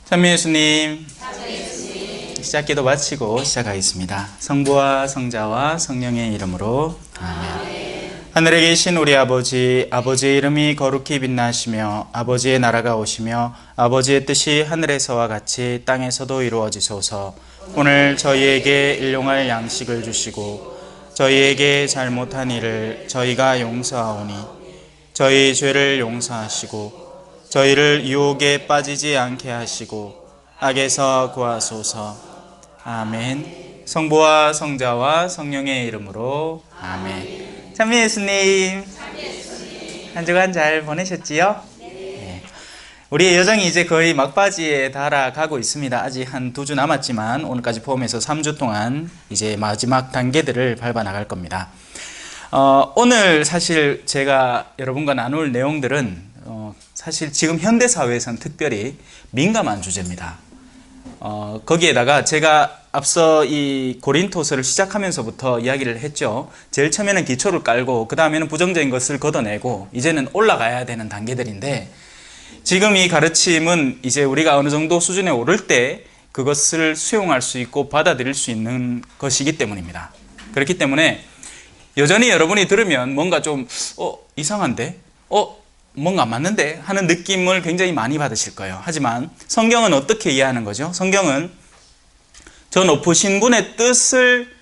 찬미 예수님, 시작기도 마치고 시작하겠습니다. 성부와 성자와 성령의 이름으로 아멘. 하늘에 계신 우리 아버지, 아버지의 이름이 거룩히 빛나시며 아버지의 나라가 오시며 아버지의 뜻이 하늘에서와 같이 땅에서도 이루어지소서. 오늘 저희에게 일용할 양식을 주시고 저희에게 잘못한 일을 저희가 용서하오니 저희 죄를 용서하시고 저희를 유혹에 빠지지 않게 하시고 악에서 구하소서. 아멘. 성부와 성자와 성령의 이름으로 아멘. 찬미 예수님, 한 주간 잘 보내셨지요? 네. 우리의 여정이 이제 거의 막바지에 달아가고 있습니다. 아직 한 2주 남았지만 오늘까지 포함해서 3주 동안 이제 마지막 단계들을 밟아 나갈 겁니다. 오늘 사실 제가 여러분과 나눌 내용들은 사실 지금 현대사회에서는 특별히 민감한 주제입니다. 거기에다가 제가 앞서 이 고린토서를 시작하면서부터 이야기를 했죠. 제일 처음에는 기초를 깔고 그 다음에는 부정적인 것을 걷어내고 이제는 올라가야 되는 단계들인데, 지금 이 가르침은 이제 우리가 어느 정도 수준에 오를 때 그것을 수용할 수 있고 받아들일 수 있는 것이기 때문입니다. 그렇기 때문에 여전히 여러분이 들으면 뭔가 좀 이상한데? 뭔가 안 맞는데? 하는 느낌을 굉장히 많이 받으실 거예요. 하지만 성경은 어떻게 이해하는 거죠? 성경은 저 높으신 분의 뜻을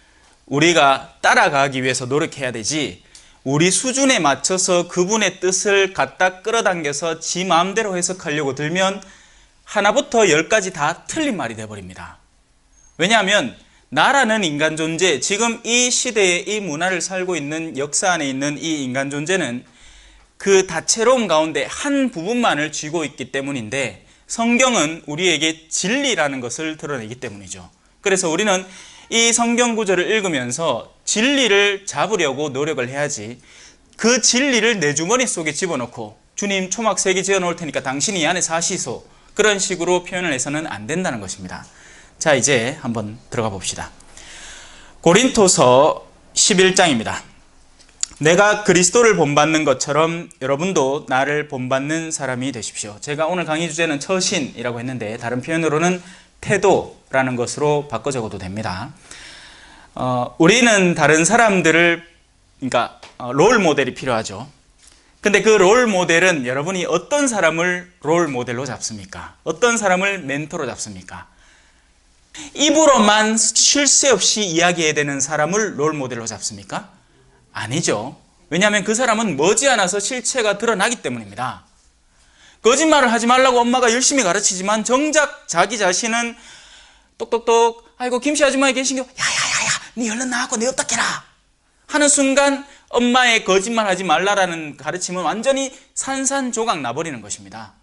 우리가 따라가기 위해서 노력해야 되지, 우리 수준에 맞춰서 그분의 뜻을 갖다 끌어당겨서 지 마음대로 해석하려고 들면 하나부터 10까지 다 틀린 말이 되어버립니다. 왜냐하면 나라는 인간 존재, 지금 이 시대에 이 문화를 살고 있는 역사 안에 있는 이 인간 존재는 그 다채로움 가운데 한 부분만을 쥐고 있기 때문인데, 성경은 우리에게 진리라는 것을 드러내기 때문이죠. 그래서 우리는 이 성경 구절을 읽으면서 진리를 잡으려고 노력을 해야지, 그 진리를 내 주머니 속에 집어넣고 주님 초막 3개 지어놓을 테니까 당신이 이 안에 사시소, 그런 식으로 표현을 해서는 안 된다는 것입니다. 자, 이제 한번 들어가 봅시다. 고린토서 11장입니다. 내가 그리스도를 본받는 것처럼 여러분도 나를 본받는 사람이 되십시오. 제가 오늘 강의 주제는 처신이라고 했는데 다른 표현으로는 태도라는 것으로 바꿔 적어도 됩니다. 우리는 다른 사람들을, 그러니까 롤 모델이 필요하죠. 근데 그 롤 모델은 여러분이 어떤 사람을 롤 모델로 잡습니까? 어떤 사람을 멘토로 잡습니까? 입으로만 쉴 새 없이 이야기해야 되는 사람을 롤 모델로 잡습니까? 아니죠. 왜냐하면 그 사람은 머지않아서 실체가 드러나기 때문입니다. 거짓말을 하지 말라고 엄마가 열심히 가르치지만 정작 자기 자신은 똑똑똑, 아이고 김씨 아줌마에 계신 게 야야야야 니 얼른 나왔고 내 어떡해라 하는 순간 엄마의 거짓말 하지 말라라는 가르침은 완전히 산산조각 나버리는 것입니다.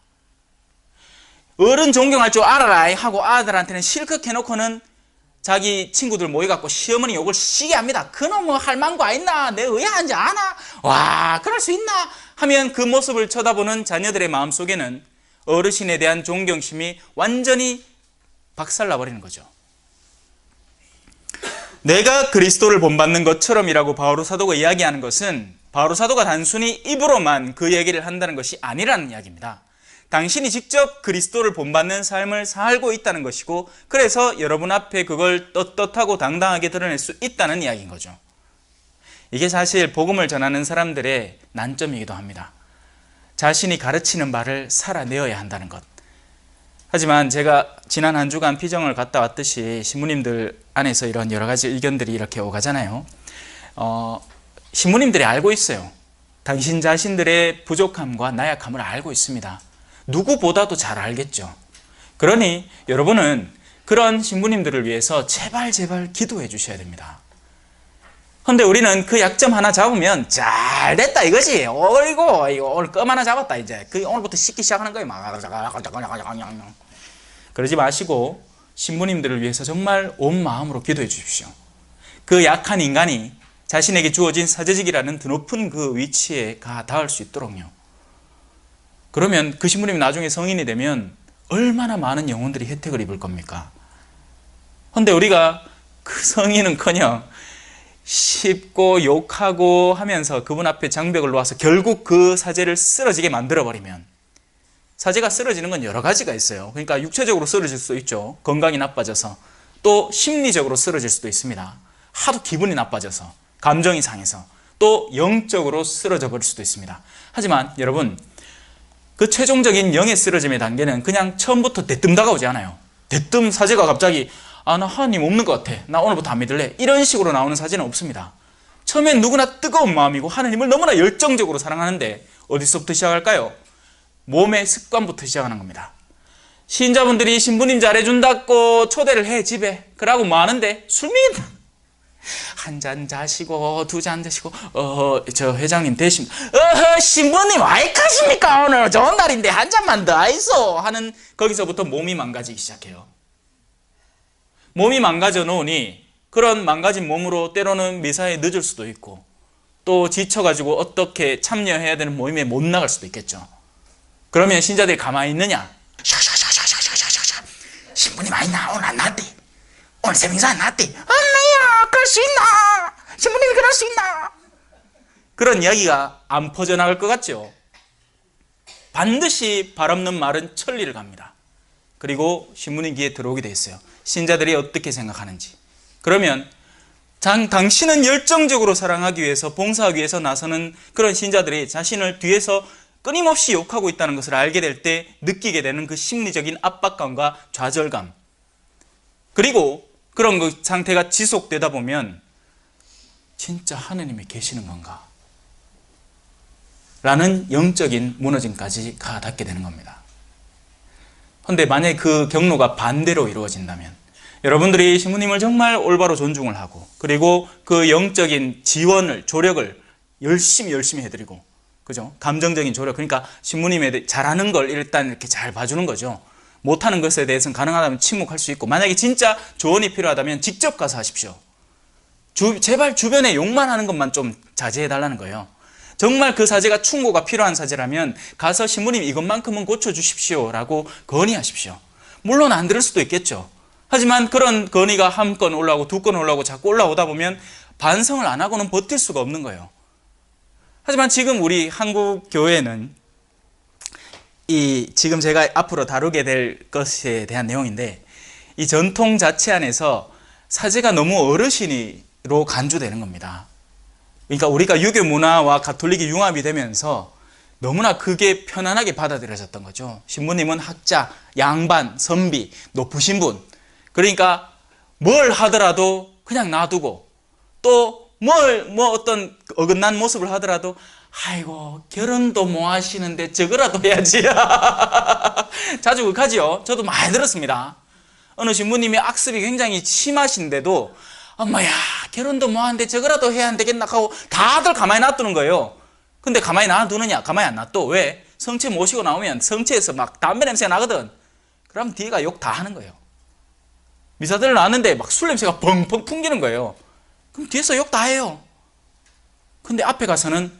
어른 존경할 줄 알아라 하고 아들한테는 실컷 해놓고는 자기 친구들 모여갖고 시어머니 욕을 시게 합니다. 그놈은 할망구 있나? 내 의아한지 아나? 와, 그럴 수 있나? 하면 그 모습을 쳐다보는 자녀들의 마음속에는 어르신에 대한 존경심이 완전히 박살나버리는 거죠. 내가 그리스도를 본받는 것처럼이라고 바오로 사도가 이야기하는 것은 바오로 사도가 단순히 입으로만 그 얘기를 한다는 것이 아니라는 이야기입니다. 당신이 직접 그리스도를 본받는 삶을 살고 있다는 것이고, 그래서 여러분 앞에 그걸 떳떳하고 당당하게 드러낼 수 있다는 이야기인 거죠. 이게 사실 복음을 전하는 사람들의 난점이기도 합니다. 자신이 가르치는 바를 살아내어야 한다는 것. 하지만 제가 지난 한 주간 피정을 갔다 왔듯이 신부님들 안에서 이런 여러 가지 의견들이 이렇게 오가잖아요. 신부님들이 알고 있어요. 당신 자신들의 부족함과 나약함을 알고 있습니다. 누구보다도 잘 알겠죠. 그러니 여러분은 그런 신부님들을 위해서 제발 기도해 주셔야 됩니다. 그런데 우리는 그 약점 하나 잡으면 잘 됐다 이거지. 어이구 오늘 껌 하나 잡았다 이제. 오늘부터 씻기 시작하는 거예요. 그러지 마시고 신부님들을 위해서 정말 온 마음으로 기도해 주십시오. 그 약한 인간이 자신에게 주어진 사제직이라는 드높은 그 위치에 닿을 수 있도록요. 그러면 그 신부님이 나중에 성인이 되면 얼마나 많은 영혼들이 혜택을 입을 겁니까? 그런데 우리가 그 성인은커녕 씹고 욕하고 하면서 그분 앞에 장벽을 놓아서 결국 그 사제를 쓰러지게 만들어버리면 사제가 쓰러지는 건 여러 가지가 있어요. 그러니까 육체적으로 쓰러질 수도 있죠. 건강이 나빠져서. 또 심리적으로 쓰러질 수도 있습니다. 하도 기분이 나빠져서, 감정이 상해서. 또 영적으로 쓰러져 버릴 수도 있습니다. 하지만 여러분, 그 최종적인 영의 쓰러짐의 단계는 그냥 처음부터 대뜸 다가오지 않아요. 대뜸 사제가 갑자기 나 하나님 없는 것 같아. 나 오늘부터 안 믿을래. 이런 식으로 나오는 사제는 없습니다. 처음엔 누구나 뜨거운 마음이고 하나님을 너무나 열정적으로 사랑하는데 어디서부터 시작할까요? 몸의 습관부터 시작하는 겁니다. 신자분들이 신부님 잘해준다고 초대를 해 집에. 그러고 뭐 하는데? 술 먹인다. 한 잔 자시고 두 잔 드시고 저 회장님 대신 신부님 와이카십니까? 오늘 좋은 날인데 한 잔만 더 하이소 하는 거기서부터 몸이 망가지기 시작해요. 몸이 망가져 놓으니 그런 망가진 몸으로 때로는 미사에 늦을 수도 있고 또 지쳐가지고 어떻게 참여해야 되는 모임에 못 나갈 수도 있겠죠. 그러면 신자들이 가만히 있느냐? 신부님 많이 나 오늘 안 나왔대. 오늘 세명사 안 나왔대. 엄마야 그럴 수 있나? 신부님이 그럴 수 있나? 그런 이야기가 안 퍼져나갈 것 같죠. 반드시 발 없는 말은 천리를 갑니다. 그리고 신부님 귀에 들어오게 돼 있어요. 신자들이 어떻게 생각하는지. 그러면 당신은 열정적으로 사랑하기 위해서 봉사하기 위해서 나서는 그런 신자들이 자신을 뒤에서 끊임없이 욕하고 있다는 것을 알게 될 때 느끼게 되는 그 심리적인 압박감과 좌절감, 그리고 그런 그 상태가 지속되다 보면 진짜 하느님이 계시는 건가? 라는 영적인 무너짐까지 가닿게 되는 겁니다. 그런데 만약에 그 경로가 반대로 이루어진다면 여러분들이 신부님을 정말 올바로 존중을 하고 그리고 그 영적인 지원을, 조력을 열심히 해드리고, 그죠? 감정적인 조력, 그러니까 신부님에 잘하는 걸 일단 이렇게 잘 봐주는 거죠. 못하는 것에 대해서는 가능하다면 침묵할 수 있고, 만약에 진짜 조언이 필요하다면 직접 가서 하십시오. 제발 주변에 욕만 하는 것만 좀 자제해달라는 거예요. 정말 그 사제가 충고가 필요한 사제라면 가서 신부님 이것만큼은 고쳐주십시오 라고 건의하십시오. 물론 안 들을 수도 있겠죠. 하지만 그런 건의가 한 건 올라오고 두 건 올라오고 자꾸 올라오다 보면 반성을 안 하고는 버틸 수가 없는 거예요. 하지만 지금 우리 한국 교회는 지금 제가 앞으로 다루게 될 것에 대한 내용인데, 이 전통 자체 안에서 사제가 너무 어르신으로 간주되는 겁니다. 그러니까 우리가 유교 문화와 가톨릭이 융합이 되면서 너무나 그게 편안하게 받아들여졌던 거죠. 신부님은 학자, 양반, 선비, 높으신 분. 그러니까 뭘 하더라도 그냥 놔두고, 또 어떤 어긋난 모습을 하더라도 아이고 결혼도 뭐 하시는데 저거라도 해야지. 자주 극하지요. 저도 많이 들었습니다. 어느 신부님이 악습이 굉장히 심하신데도 엄마야 결혼도 뭐 하는데 저거라도 해야 안 되겠나 하고 다들 가만히 놔두는 거예요. 근데 가만히 놔두느냐? 가만히 안 놔둬. 왜? 성체 모시고 나오면 성체에서 막 담배 냄새가 나거든. 그럼 뒤가 욕 다 하는 거예요. 미사들을 놨는데 막 술 냄새가 펑펑 풍기는 거예요. 그럼 뒤에서 욕 다 해요. 근데 앞에 가서는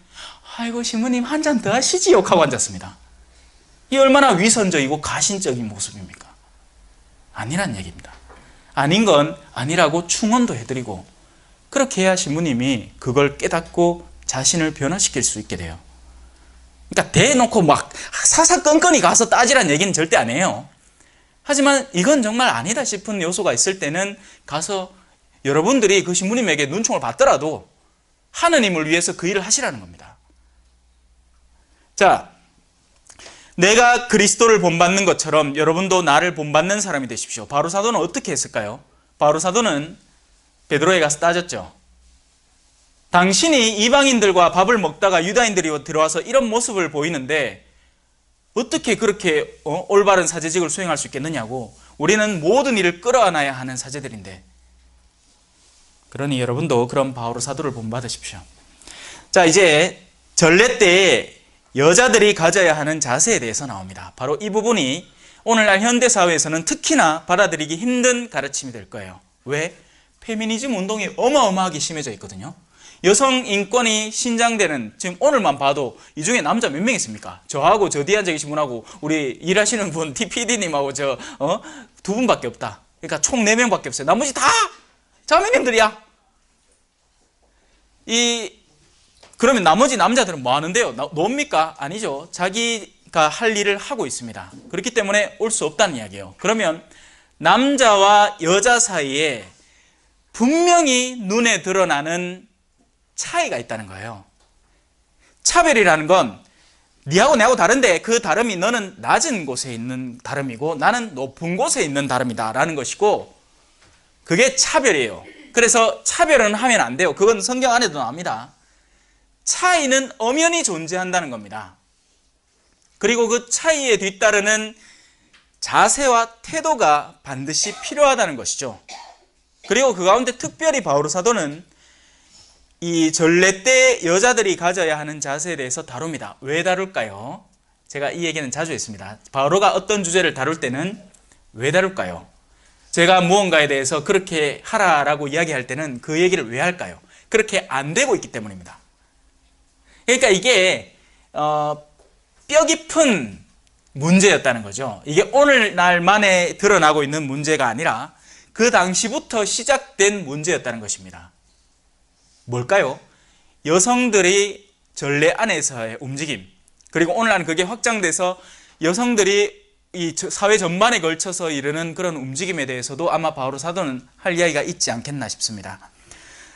아이고 신부님 한 잔 더 하시지 욕하고 앉았습니다. 이 얼마나 위선적이고 가신적인 모습입니까? 아니란 얘기입니다. 아닌 건 아니라고 충언도 해드리고, 그렇게 해야 신부님이 그걸 깨닫고 자신을 변화시킬 수 있게 돼요. 그러니까 대놓고 막 사사건건이 가서 따지란 얘기는 절대 안 해요. 하지만 이건 정말 아니다 싶은 요소가 있을 때는 가서 여러분들이 그 신부님에게 눈총을 받더라도 하느님을 위해서 그 일을 하시라는 겁니다. 자, 내가 그리스도를 본받는 것처럼 여러분도 나를 본받는 사람이 되십시오. 바로 사도는 어떻게 했을까요? 바로 사도는 베드로에 가서 따졌죠. 당신이 이방인들과 밥을 먹다가 유다인들이 들어와서 이런 모습을 보이는데 어떻게 그렇게 올바른 사제직을 수행할 수 있겠느냐고. 우리는 모든 일을 끌어안아야 하는 사제들인데. 그러니 여러분도 그런 바오로 사도를 본받으십시오. 자, 이제 전례 때 여자들이 가져야 하는 자세에 대해서 나옵니다. 바로 이 부분이 오늘날 현대사회에서는 특히나 받아들이기 힘든 가르침이 될 거예요. 왜? 페미니즘 운동이 어마어마하게 심해져 있거든요. 여성 인권이 신장되는, 지금 오늘만 봐도 이 중에 남자 몇 명 있습니까? 저하고 저 뒤에 앉아 계신 분하고 우리 일하시는 분 TPD님하고 두 분밖에 없다. 그러니까 총 4명밖에 없어요. 나머지 다 자매님들이야. 그러면 나머지 남자들은 뭐 하는데요? 놉니까? 아니죠. 자기 남자가 할 일을 하고 있습니다. 그렇기 때문에 올 수 없다는 이야기예요. 그러면 남자와 여자 사이에 분명히 눈에 드러나는 차이가 있다는 거예요. 차별이라는 건 니하고 내하고 다른데 그 다름이 너는 낮은 곳에 있는 다름이고 나는 높은 곳에 있는 다름이다 라는 것이고, 그게 차별이에요. 그래서 차별은 하면 안 돼요. 그건 성경 안에도 나옵니다. 차이는 엄연히 존재한다는 겁니다. 그리고 그 차이에 뒤따르는 자세와 태도가 반드시 필요하다는 것이죠. 그리고 그 가운데 특별히 바오로 사도는 이 전례 때 여자들이 가져야 하는 자세에 대해서 다룹니다. 왜 다룰까요? 제가 이 얘기는 자주 했습니다. 바오로가 어떤 주제를 다룰 때는 왜 다룰까요? 제가 무언가에 대해서 그렇게 하라라고 이야기할 때는 그 얘기를 왜 할까요? 그렇게 안 되고 있기 때문입니다. 그러니까 이게 뼈 깊은 문제였다는 거죠. 이게 오늘날만에 드러나고 있는 문제가 아니라 그 당시부터 시작된 문제였다는 것입니다. 뭘까요? 여성들이 전례 안에서의 움직임, 그리고 오늘날은 그게 확장돼서 여성들이 이 사회 전반에 걸쳐서 이르는 그런 움직임에 대해서도 아마 바오로 사도는 할 이야기가 있지 않겠나 싶습니다.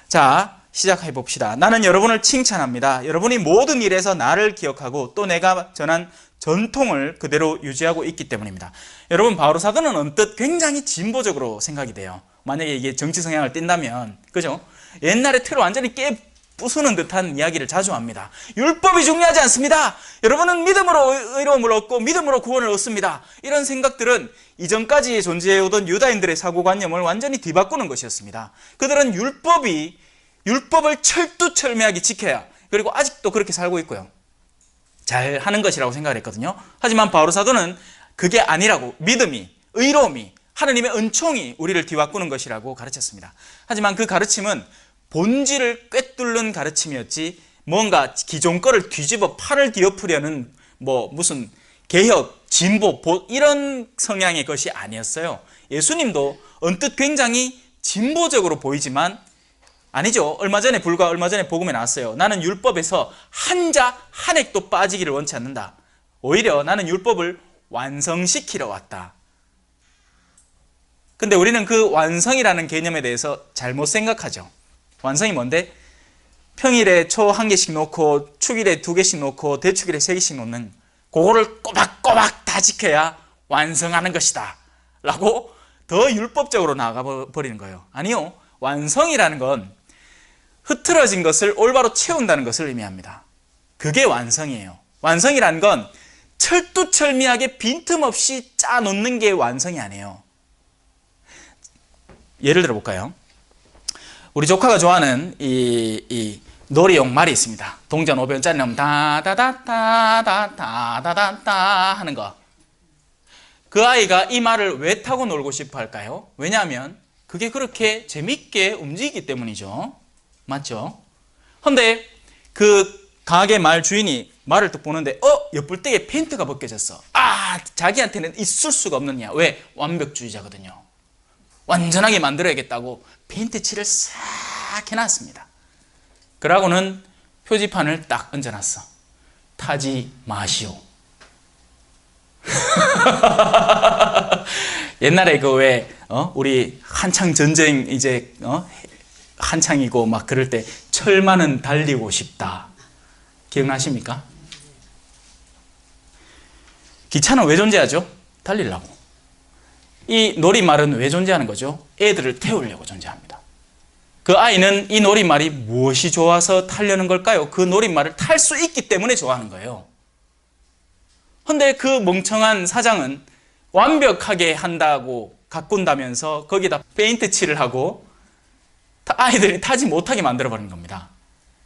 자, 시작해 봅시다. 나는 여러분을 칭찬합니다. 여러분이 모든 일에서 나를 기억하고 또 내가 전한 전통을 그대로 유지하고 있기 때문입니다. 여러분, 바오로 사도는 언뜻 굉장히 진보적으로 생각이 돼요. 만약에 이게 정치 성향을 띈다면, 그죠? 옛날의 틀을 완전히 부수는 듯한 이야기를 자주 합니다. 율법이 중요하지 않습니다. 여러분은 믿음으로 의로움을 얻고 믿음으로 구원을 얻습니다. 이런 생각들은 이전까지 존재해오던 유다인들의 사고관념을 완전히 뒤바꾸는 것이었습니다. 그들은 율법을 철두철미하게 지켜야, 그리고 아직도 그렇게 살고 있고요, 잘 하는 것이라고 생각을 했거든요. 하지만 바오로 사도는 그게 아니라고, 믿음이, 의로움이, 하느님의 은총이 우리를 뒤바꾸는 것이라고 가르쳤습니다. 하지만 그 가르침은 본질을 꿰뚫는 가르침이었지 뭔가 기존 거를 뒤집어 팔을 뒤엎으려는 무슨 개혁, 진보, 이런 성향의 것이 아니었어요. 예수님도 언뜻 굉장히 진보적으로 보이지만 아니죠. 불과 얼마 전에 복음에 나왔어요. 나는 율법에서 한 자 한 획도 빠지기를 원치 않는다. 오히려 나는 율법을 완성시키러 왔다. 근데 우리는 그 완성이라는 개념에 대해서 잘못 생각하죠. 완성이 뭔데? 평일에 초 1개씩 놓고 축일에 2개씩 놓고 대축일에 3개씩 놓는 그거를 꼬박꼬박 다 지켜야 완성하는 것이다 라고 더 율법적으로 나가버리는 거예요. 아니요. 완성이라는 건 흐트러진 것을 올바로 채운다는 것을 의미합니다. 그게 완성이에요. 완성이라는 건 철두철미하게 빈틈없이 짜놓는 게 완성이 아니에요. 예를 들어 볼까요? 우리 조카가 좋아하는 이 놀이용 말이 있습니다. 동전 500원짜리 나오면 다다다다다다다다다 하는 거. 그 아이가 이 말을 왜 타고 놀고 싶어 할까요? 왜냐하면 그게 그렇게 재밌게 움직이기 때문이죠. 맞죠? 근데 그 가게 말 주인이 말을 딱 보는데 옆불대에 페인트가 벗겨졌어. 자기한테는 있을 수가 없는 이야. 왜? 완벽주의자거든요. 완전하게 만들어야겠다고 페인트 칠을 싹 해놨습니다. 그러고는 표지판을 딱 얹어놨어. 타지 마시오. 옛날에 우리 한창 전쟁 한창이고 막 그럴 때 철만은 달리고 싶다. 기억나십니까? 기차는 왜 존재하죠? 달리려고. 이 놀이말은 왜 존재하는 거죠? 애들을 태우려고 존재합니다. 그 아이는 이 놀이말이 무엇이 좋아서 타려는 걸까요? 그 놀이말을 탈 수 있기 때문에 좋아하는 거예요. 근데 그 멍청한 사장은 완벽하게 한다고 가꾼다면서 거기다 페인트 칠을 하고 아이들이 타지 못하게 만들어버리는 겁니다.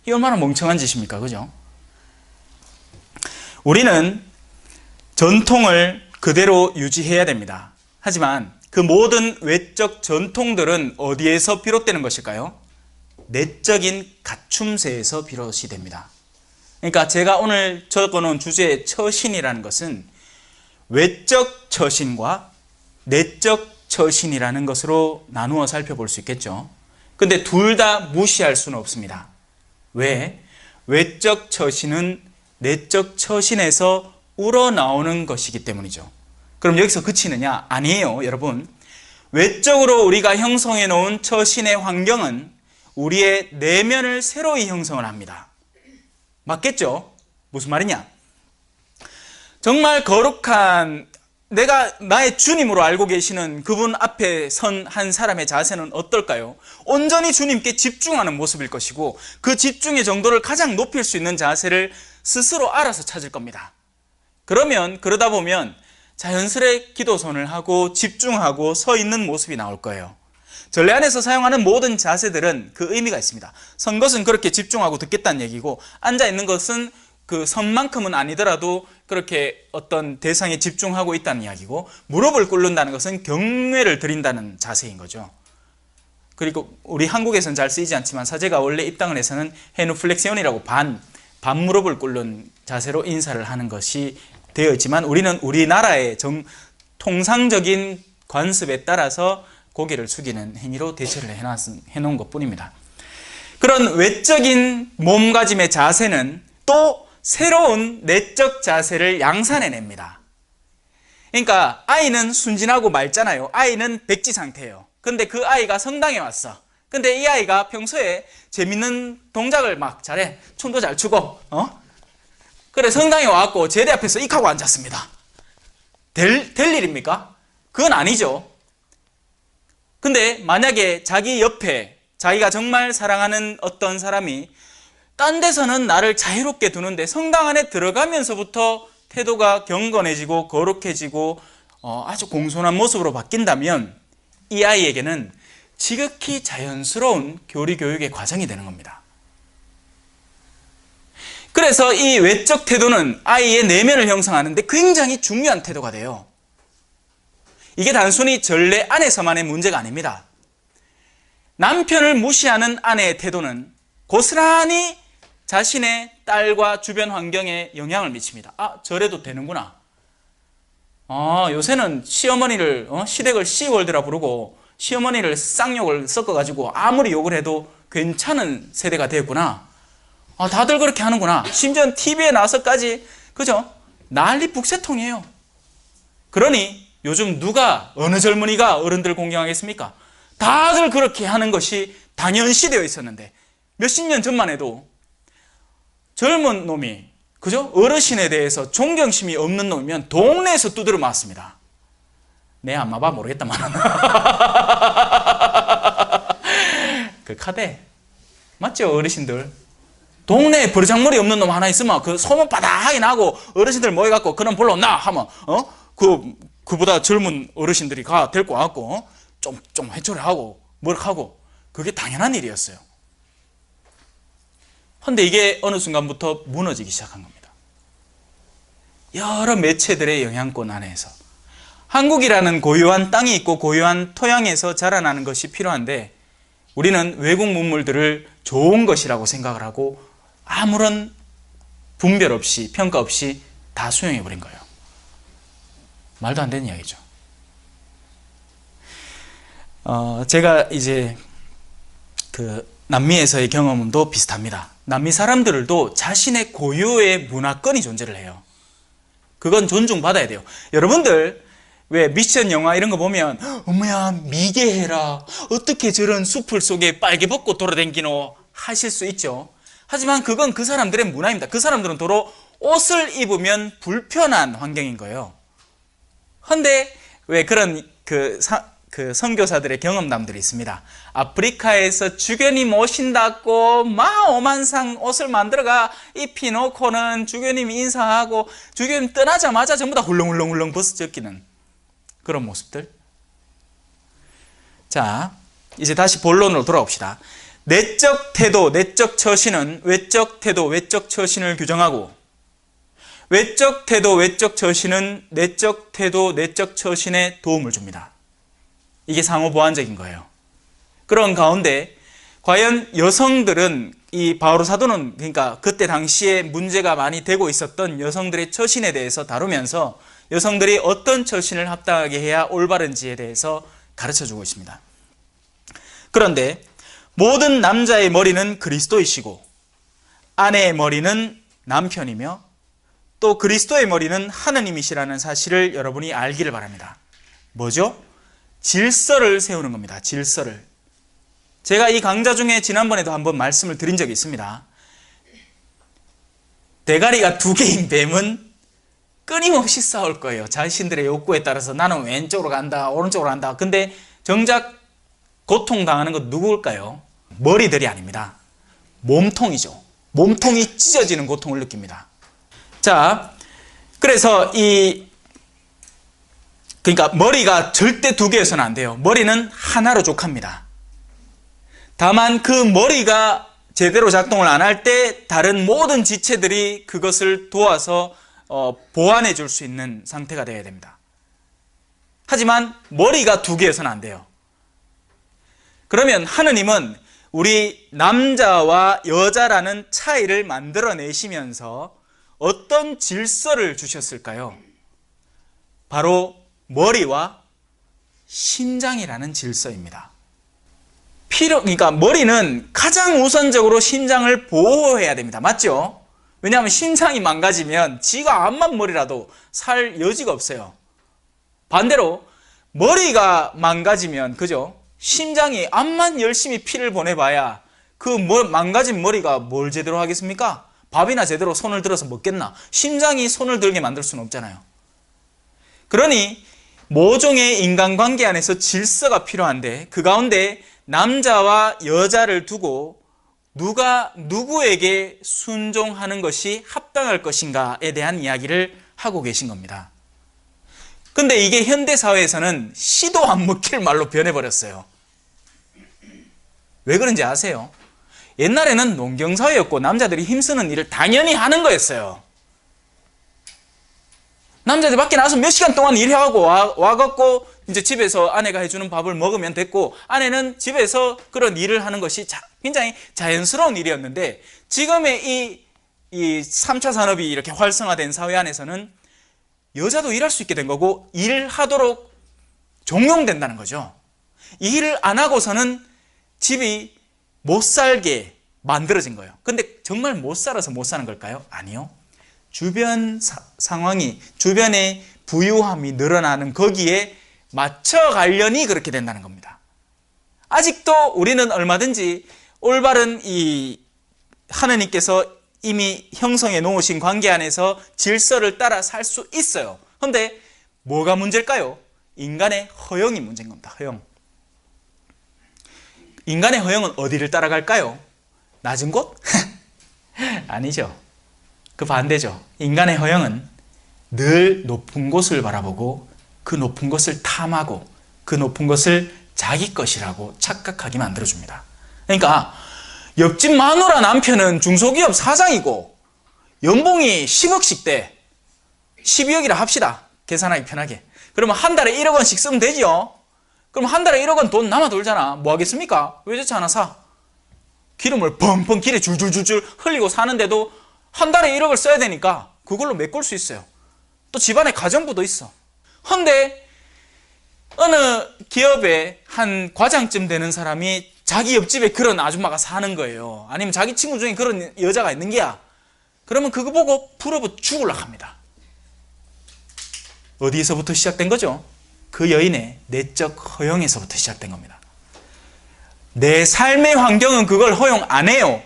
이게 얼마나 멍청한 짓입니까? 그죠? 우리는 전통을 그대로 유지해야 됩니다. 하지만 그 모든 외적 전통들은 어디에서 비롯되는 것일까요? 내적인 갖춤새에서 비롯이 됩니다. 그러니까 제가 오늘 적어놓은 주제의 처신이라는 것은 외적 처신과 내적 처신이라는 것으로 나누어 살펴볼 수 있겠죠. 근데 둘 다 무시할 수는 없습니다. 왜? 외적 처신은 내적 처신에서 우러나오는 것이기 때문이죠. 그럼 여기서 그치느냐? 아니에요, 여러분. 외적으로 우리가 형성해 놓은 처신의 환경은 우리의 내면을 새로이 형성을 합니다. 맞겠죠? 무슨 말이냐? 정말 거룩한 내가 나의 주님으로 알고 계시는 그분 앞에 선 한 사람의 자세는 어떨까요? 온전히 주님께 집중하는 모습일 것이고 그 집중의 정도를 가장 높일 수 있는 자세를 스스로 알아서 찾을 겁니다. 그러다 보면 자연스레 기도선을 하고 집중하고 서 있는 모습이 나올 거예요. 전례 안에서 사용하는 모든 자세들은 그 의미가 있습니다. 선 것은 그렇게 집중하고 듣겠다는 얘기고 앉아 있는 것은 그 선만큼은 아니더라도 그렇게 어떤 대상에 집중하고 있다는 이야기고 무릎을 꿇는다는 것은 경외를 드린다는 자세인 거죠. 그리고 우리 한국에서는 잘 쓰이지 않지만 사제가 원래 입당을 해서는 헤누플렉시온이라고 반 무릎을 꿇는 자세로 인사를 하는 것이 되어 있지만 우리는 우리나라의 통상적인 관습에 따라서 고개를 숙이는 행위로 대처를 해놓은 것뿐입니다. 그런 외적인 몸가짐의 자세는 또 새로운 내적 자세를 양산해냅니다. 그러니까 아이는 순진하고 맑잖아요. 아이는 백지 상태예요. 근데 그 아이가 성당에 왔어. 근데 이 아이가 평소에 재밌는 동작을 막 잘해. 춤도 잘 추고 그래 성당에 와갖고 제대 앞에서 익하고 앉았습니다. 될 일입니까? 그건 아니죠. 근데 만약에 자기 옆에 자기가 정말 사랑하는 어떤 사람이 딴 데서는 나를 자유롭게 두는데 성당 안에 들어가면서부터 태도가 경건해지고 거룩해지고 아주 공손한 모습으로 바뀐다면 이 아이에게는 지극히 자연스러운 교리 교육의 과정이 되는 겁니다. 그래서 이 외적 태도는 아이의 내면을 형성하는데 굉장히 중요한 태도가 돼요. 이게 단순히 전례 안에서만의 문제가 아닙니다. 남편을 무시하는 아내의 태도는 고스란히 자신의 딸과 주변 환경에 영향을 미칩니다. 저래도 되는구나. 요새는 시어머니를 시댁을 시월드라 부르고 시어머니를 쌍욕을 섞어가지고 아무리 욕을 해도 괜찮은 세대가 되었구나. 다들 그렇게 하는구나. 심지어 TV에 나와서까지 그죠? 난리 북새통이에요. 그러니 요즘 어느 젊은이가 어른들 공경하겠습니까? 다들 그렇게 하는 것이 당연시되어 있었는데 몇십 년 전만 해도 젊은 놈이 그죠? 어르신에 대해서 존경심이 없는 놈이면 동네에서 두드려 맞습니다. 내 안마봐 모르겠다만. 그 카대 맞죠? 어르신들 동네에 버르장머리 없는 놈 하나 있으면 그 소문 바닥하게 나고 어르신들 모여갖고 그럼 불러 나 하면 그보다 젊은 어르신들이 데리고 와갖고 좀 회초리 하고 뭐하고 그게 당연한 일이었어요. 그런데 이게 어느 순간부터 무너지기 시작한 겁니다. 여러 매체들의 영향권 안에서 한국이라는 고유한 땅이 있고 고유한 토양에서 자라나는 것이 필요한데 우리는 외국 문물들을 좋은 것이라고 생각을 하고 아무런 분별 없이 평가 없이 다 수용해버린 거예요. 말도 안 되는 이야기죠. 제가 이제 남미에서의 경험도 비슷합니다. 남미 사람들도 자신의 고유의 문화권이 존재를 해요. 그건 존중받아야 돼요. 여러분들 왜 미션 영화 이런 거 보면 어머야 미개해라 어떻게 저런 숲을 속에 빨개 벗고 돌아다니노 하실 수 있죠. 하지만 그건 그 사람들의 문화입니다. 그 사람들은 도로 옷을 입으면 불편한 환경인 거예요. 그런데 왜 그런 선교사들의 경험담들이 있습니다. 아프리카에서 주교님 오신다고 오만상 옷을 만들어가 입히놓고는 주교님 인사하고 주교님 떠나자마자 전부 다 훌렁훌렁 벗어젖기는 그런 모습들. 자, 이제 다시 본론으로 돌아옵시다. 내적 태도, 내적 처신은 외적 태도, 외적 처신을 규정하고 외적 태도, 외적 처신은 내적 태도, 내적 처신에 도움을 줍니다. 이게 상호 보완적인 거예요. 그런 가운데 과연 여성들은 이 바오로 사도는 그러니까 그때 당시에 문제가 많이 되고 있었던 여성들의 처신에 대해서 다루면서 여성들이 어떤 처신을 합당하게 해야 올바른지에 대해서 가르쳐주고 있습니다. 그런데 모든 남자의 머리는 그리스도이시고 아내의 머리는 남편이며 또 그리스도의 머리는 하느님이시라는 사실을 여러분이 알기를 바랍니다. 뭐죠? 질서를 세우는 겁니다. 질서를. 제가 이 강좌 중에 지난번에도 한번 말씀을 드린 적이 있습니다. 대가리가 두 개인 뱀은 끊임없이 싸울 거예요. 자신들의 욕구에 따라서 나는 왼쪽으로 간다, 오른쪽으로 간다. 근데 정작 고통당하는 건 누구일까요? 머리들이 아닙니다. 몸통이죠. 몸통이 찢어지는 고통을 느낍니다. 자, 그래서 그러니까 머리가 절대 두 개여서는 안 돼요. 머리는 하나로 족합니다. 다만 그 머리가 제대로 작동을 안 할 때 다른 모든 지체들이 그것을 도와서 보완해 줄 수 있는 상태가 되어야 됩니다. 하지만 머리가 두 개여서는 안 돼요. 그러면 하느님은 우리 남자와 여자라는 차이를 만들어내시면서 어떤 질서를 주셨을까요? 바로 머리와 심장이라는 질서입니다. 그러니까 머리는 가장 우선적으로 심장을 보호해야 됩니다. 맞죠? 왜냐하면 심장이 망가지면 지가 암만 머리라도 살 여지가 없어요. 반대로 머리가 망가지면, 그죠? 심장이 암만 열심히 피를 보내봐야 그 망가진 머리가 뭘 제대로 하겠습니까? 밥이나 제대로 손을 들어서 먹겠나? 심장이 손을 들게 만들 수는 없잖아요. 그러니 모종의 인간관계 안에서 질서가 필요한데, 그 가운데 남자와 여자를 두고 누가 누구에게 순종하는 것이 합당할 것인가에 대한 이야기를 하고 계신 겁니다. 근데 이게 현대사회에서는 시도 안 먹힐 말로 변해버렸어요. 왜 그런지 아세요? 옛날에는 농경사회였고 남자들이 힘쓰는 일을 당연히 하는 거였어요. 남자들 밖에 나가서 몇 시간 동안 일하고 와갖고 이제 집에서 아내가 해주는 밥을 먹으면 됐고, 아내는 집에서 그런 일을 하는 것이 굉장히 자연스러운 일이었는데, 지금의 이 3차 산업이 이렇게 활성화된 사회 안에서는 여자도 일할 수 있게 된 거고 일하도록 종용된다는 거죠. 이 일을 안 하고서는 집이 못 살게 만들어진 거예요. 근데 정말 못 살아서 못 사는 걸까요? 아니요. 주변 상황이, 주변의 부유함이 늘어나는 거기에 맞춰가려니 그렇게 된다는 겁니다. 아직도 우리는 얼마든지 올바른 이 하느님께서 이미 형성해 놓으신 관계 안에서 질서를 따라 살 수 있어요. 그런데 뭐가 문제일까요? 인간의 허영이 문제인 겁니다. 허영. 인간의 허영은 어디를 따라갈까요? 낮은 곳? 아니죠. 그 반대죠. 인간의 허영은 늘 높은 곳을 바라보고 그 높은 것을 탐하고 그 높은 것을 자기 것이라고 착각하게 만들어줍니다. 그러니까 옆집 마누라 남편은 중소기업 사장이고 연봉이 10억씩 돼. 12억이라 합시다. 계산하기 편하게. 그러면 한 달에 1억 원씩 쓰면 되지요. 그럼 한 달에 1억 원 돈 남아 돌잖아. 뭐 하겠습니까? 외제차 하나 사. 기름을 펑펑 길에 줄줄줄줄 흘리고 사는데도 한 달에 1억을 써야 되니까 그걸로 메꿀 수 있어요. 또 집안에 가정부도 있어. 근데 어느 기업에 한 과장쯤 되는 사람이 자기 옆집에 그런 아줌마가 사는 거예요. 아니면 자기 친구 중에 그런 여자가 있는 게야. 그러면 그거 보고 부러워 죽으려고 합니다. 어디에서부터 시작된 거죠? 그 여인의 내적 허영에서부터 시작된 겁니다. 내 삶의 환경은 그걸 허용 안 해요.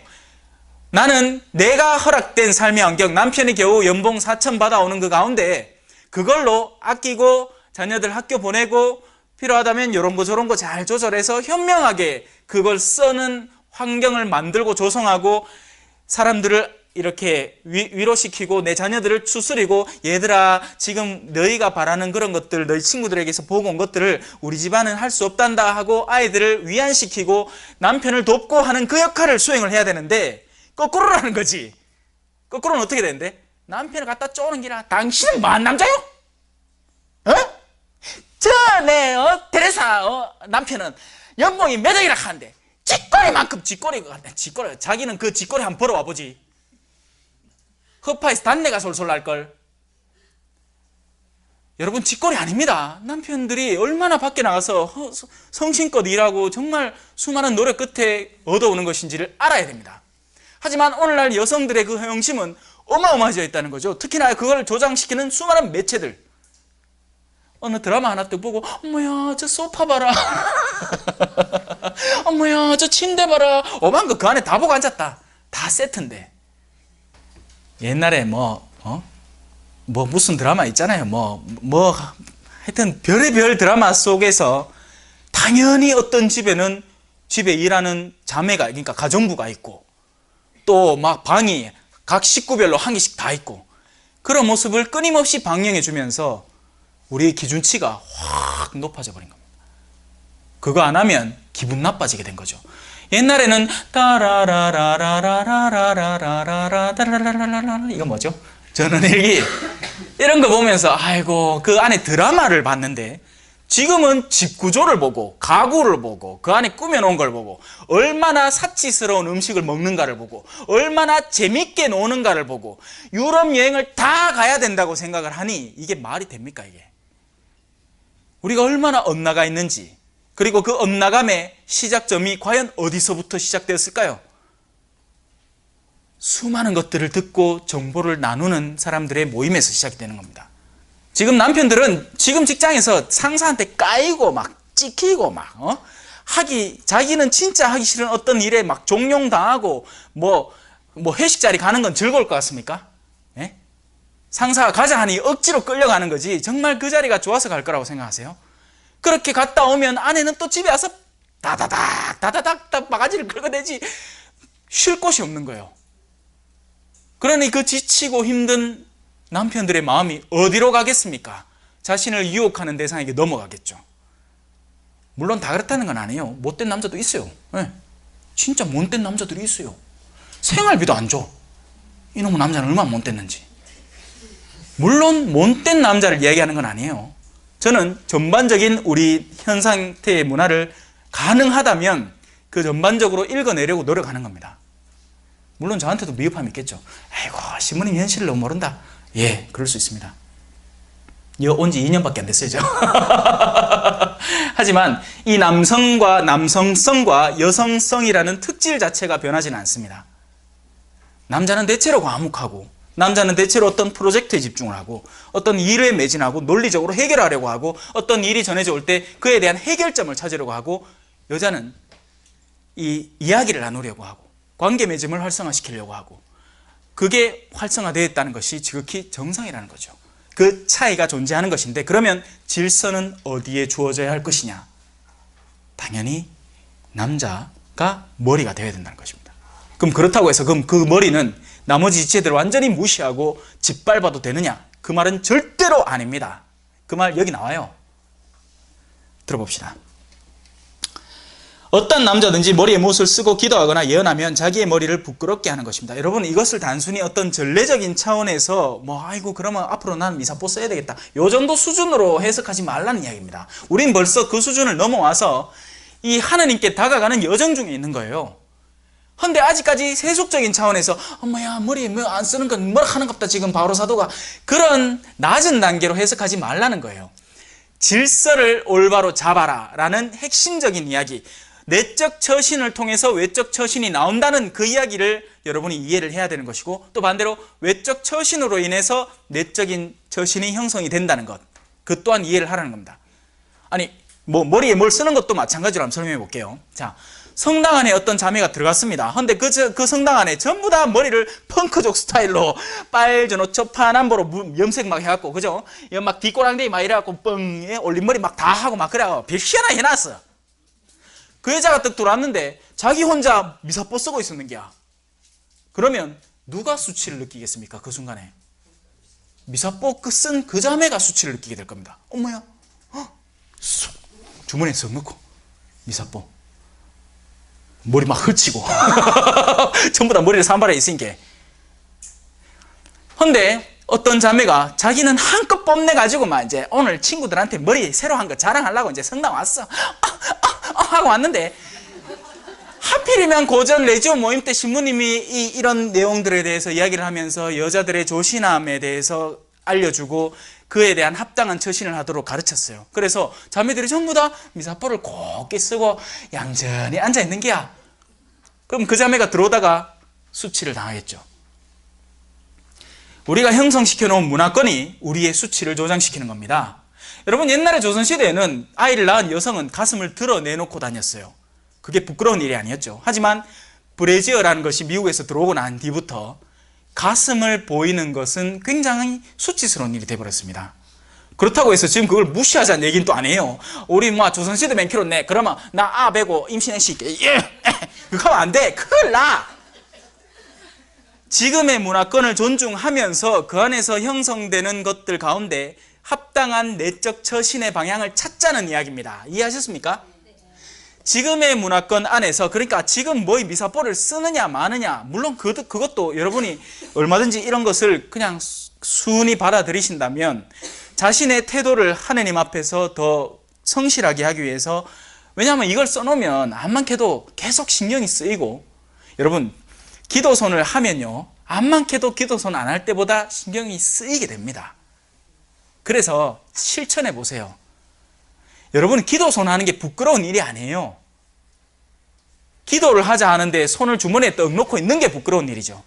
나는 내가 허락된 삶의 환경, 남편이 겨우 연봉 4천 받아오는 그 가운데 그걸로 아끼고 자녀들 학교 보내고 필요하다면 이런 거 저런 거 잘 조절해서 현명하게 그걸 쓰는 환경을 만들고 조성하고 사람들을 이렇게 위로시키고 내 자녀들을 추스리고, 얘들아 지금 너희가 바라는 그런 것들, 너희 친구들에게서 보고 온 것들을 우리 집안은 할 수 없단다 하고 아이들을 위안시키고 남편을 돕고 하는 그 역할을 수행을 해야 되는데 거꾸로라는 거지. 거꾸로는 어떻게 되는데? 남편을 갖다 쪼는 기라. 당신은 뭐한 남자요? 어? 테레사 남편은 연봉이 몇 억이라 하는데 쥐꼬리만큼 쥐꼬리가 자기는 그 쥐꼬리 한번 벌어와 보지. 허파에서 단내가 솔솔 날걸. 여러분, 쥐꼬리 아닙니다. 남편들이 얼마나 밖에 나가서 성심껏 일하고 정말 수많은 노력 끝에 얻어오는 것인지를 알아야 됩니다. 하지만 오늘날 여성들의 그 허영심은 어마어마해져 있다는 거죠. 특히나 그걸 조장시키는 수많은 매체들. 어느 드라마 하나 딱 보고 어머야 저 소파 봐라. 어머야 저 침대 봐라. 오만 거 그 안에 다 보고 앉았다. 다 세트인데. 옛날에 무슨 드라마 있잖아요. 하여튼 별의별 드라마 속에서 당연히 어떤 집에는 집에 일하는 자매가, 그러니까 가정부가 있고, 또 막 방이 각 식구별로 한 개씩 다 있고, 그런 모습을 끊임없이 방영해 주면서 우리의 기준치가 확 높아져 버린 겁니다. 그거 안 하면 기분 나빠지게 된 거죠. 옛날에는 따라라라라라라라라라라라라라라 이거 뭐죠? 전원일기 이런 거 보면서 아이고 그 안에 드라마를 봤는데 지금은 집 구조를 보고 가구를 보고 그 안에 꾸며놓은 걸 보고 얼마나 사치스러운 음식을 먹는가를 보고 얼마나 재밌게 노는가를 보고 유럽 여행을 다 가야 된다고 생각을 하니 이게 말이 됩니까 이게? 우리가 얼마나 엇나가 있는지 그리고 그 엇나감의 시작점이 과연 어디서부터 시작되었을까요? 수많은 것들을 듣고 정보를 나누는 사람들의 모임에서 시작이 되는 겁니다. 지금 남편들은 지금 직장에서 상사한테 까이고 막 찍히고 자기는 진짜 하기 싫은 어떤 일에 막 종용당하고 회식 자리 가는 건 즐거울 것 같습니까? 예? 상사가 가자 하니 억지로 끌려가는 거지 정말 그 자리가 좋아서 갈 거라고 생각하세요? 그렇게 갔다 오면 아내는 또 집에 와서 다다닥 바가지를 긁어대지 쉴 곳이 없는 거예요. 그러니 그 지치고 힘든 남편들의 마음이 어디로 가겠습니까? 자신을 유혹하는 대상에게 넘어가겠죠. 물론 다 그렇다는 건 아니에요. 못된 남자도 있어요. 네. 진짜 못된 남자들이 있어요. 생활비도 안 줘. 이놈의 남자는 얼마나 못됐는지. 물론 못된 남자를 이야기하는 건 아니에요. 저는 전반적인 우리 현 상태의 문화를 가능하다면 그 전반적으로 읽어내려고 노력하는 겁니다. 물론 저한테도 미흡함이 있겠죠. 아이고 신부님 현실을 너무 모른다. 예, 그럴 수 있습니다. 온 지 2년밖에 안 됐어요. 하지만 이 남성성과 여성성이라는 특질 자체가 변하지는 않습니다. 남자는 대체로 과묵하고 남자는 대체로 어떤 프로젝트에 집중을 하고 어떤 일에 매진하고 논리적으로 해결하려고 하고 어떤 일이 전해져 올 때 그에 대한 해결점을 찾으려고 하고 여자는 이 이야기를 나누려고 하고 관계 맺음을 활성화시키려고 하고 그게 활성화되어 있다는 것이 지극히 정상이라는 거죠. 그 차이가 존재하는 것인데 그러면 질서는 어디에 주어져야 할 것이냐? 당연히 남자가 머리가 되어야 된다는 것입니다. 그럼 그렇다고 해서 그 머리는 나머지 지체들을 완전히 무시하고 짓밟아도 되느냐? 그 말은 절대로 아닙니다. 그 말 여기 나와요. 들어봅시다. 어떤 남자든지 머리에 못을 쓰고 기도하거나 예언하면 자기의 머리를 부끄럽게 하는 것입니다. 여러분 이것을 단순히 어떤 전례적인 차원에서 아이고 그러면 앞으로 난 미사포 써야 되겠다. 요 정도 수준으로 해석하지 말라는 이야기입니다. 우린 벌써 그 수준을 넘어와서 이 하느님께 다가가는 여정 중에 있는 거예요. 근데 아직까지 세속적인 차원에서 엄마야 머리에 안 쓰는 건 뭐라 하는갑다 지금 바오로 사도가 그런 낮은 단계로 해석하지 말라는 거예요. 질서를 올바로 잡아라 라는 핵심적인 이야기, 내적 처신을 통해서 외적 처신이 나온다는 그 이야기를 여러분이 이해를 해야 되는 것이고 또 반대로 외적 처신으로 인해서 내적인 처신이 형성이 된다는 것, 그 또한 이해를 하라는 겁니다. 아니 머리에 뭘 쓰는 것도 마찬가지로 한번 설명해 볼게요. 자, 성당 안에 어떤 자매가 들어갔습니다. 근데 그 성당 안에 전부 다 머리를 펑크족 스타일로 빨주노초 파남보로 염색 막 해갖고 그죠? 막 뒷꼬랑대기 막 이래갖고 뻥 올림머리 막 다 하고 막 그래갖고 별시하나 해놨어. 그 여자가 딱 들어왔는데 자기 혼자 미사포 쓰고 있었는 게야. 그러면 누가 수치를 느끼겠습니까? 그 순간에 미사포 쓴 그 자매가 수치를 느끼게 될 겁니다. 어머야 주머니에 쓱 넣고 미사포 머리 막 흩치고 전부 다 머리를 산발해 있으니까. 근데 어떤 자매가 자기는 한껏 뽐내가지고 막 이제 오늘 친구들한테 머리 새로 한 거 자랑하려고 이제 성당 왔어 하고 왔는데 하필이면 고전 레지오 모임 때 신부님이 이런 내용들에 대해서 이야기를 하면서 여자들의 조신함에 대해서 알려주고 그에 대한 합당한 처신을 하도록 가르쳤어요. 그래서 자매들이 전부 다 미사포를 곱게 쓰고 얌전히 앉아있는 게야. 그럼 그 자매가 들어오다가 수치를 당하겠죠. 우리가 형성시켜 놓은 문화권이 우리의 수치를 조장시키는 겁니다. 여러분, 옛날에 조선시대에는 아이를 낳은 여성은 가슴을 드러내놓고 다녔어요. 그게 부끄러운 일이 아니었죠. 하지만 브래지어라는 것이 미국에서 들어오고 난 뒤부터 가슴을 보이는 것은 굉장히 수치스러운 일이 되어버렸습니다. 그렇다고 해서 지금 그걸 무시하자는 얘기는 또 아니에요. 우리 뭐 조선시대 맨키로네 그러면 나 배고 임신했을게. 예. 그거 하면 안 돼. 큰일 나. 지금의 문화권을 존중하면서 그 안에서 형성되는 것들 가운데 합당한 내적 처신의 방향을 찾자는 이야기입니다. 이해하셨습니까? 지금의 문화권 안에서, 그러니까 지금 뭐이 미사포를 쓰느냐 마느냐, 물론 그것도 여러분이 얼마든지 이런 것을 그냥 순히 받아들이신다면 자신의 태도를 하느님 앞에서 더 성실하게 하기 위해서, 왜냐하면 이걸 써놓으면 암만 캐도 계속 신경이 쓰이고, 여러분 기도손을 하면요 암만 캐도 기도손 안 할 때보다 신경이 쓰이게 됩니다. 그래서 실천해 보세요. 여러분, 기도손 하는 게 부끄러운 일이 아니에요. 기도를 하자 하는데 손을 주머니에 떡 놓고 있는 게 부끄러운 일이죠.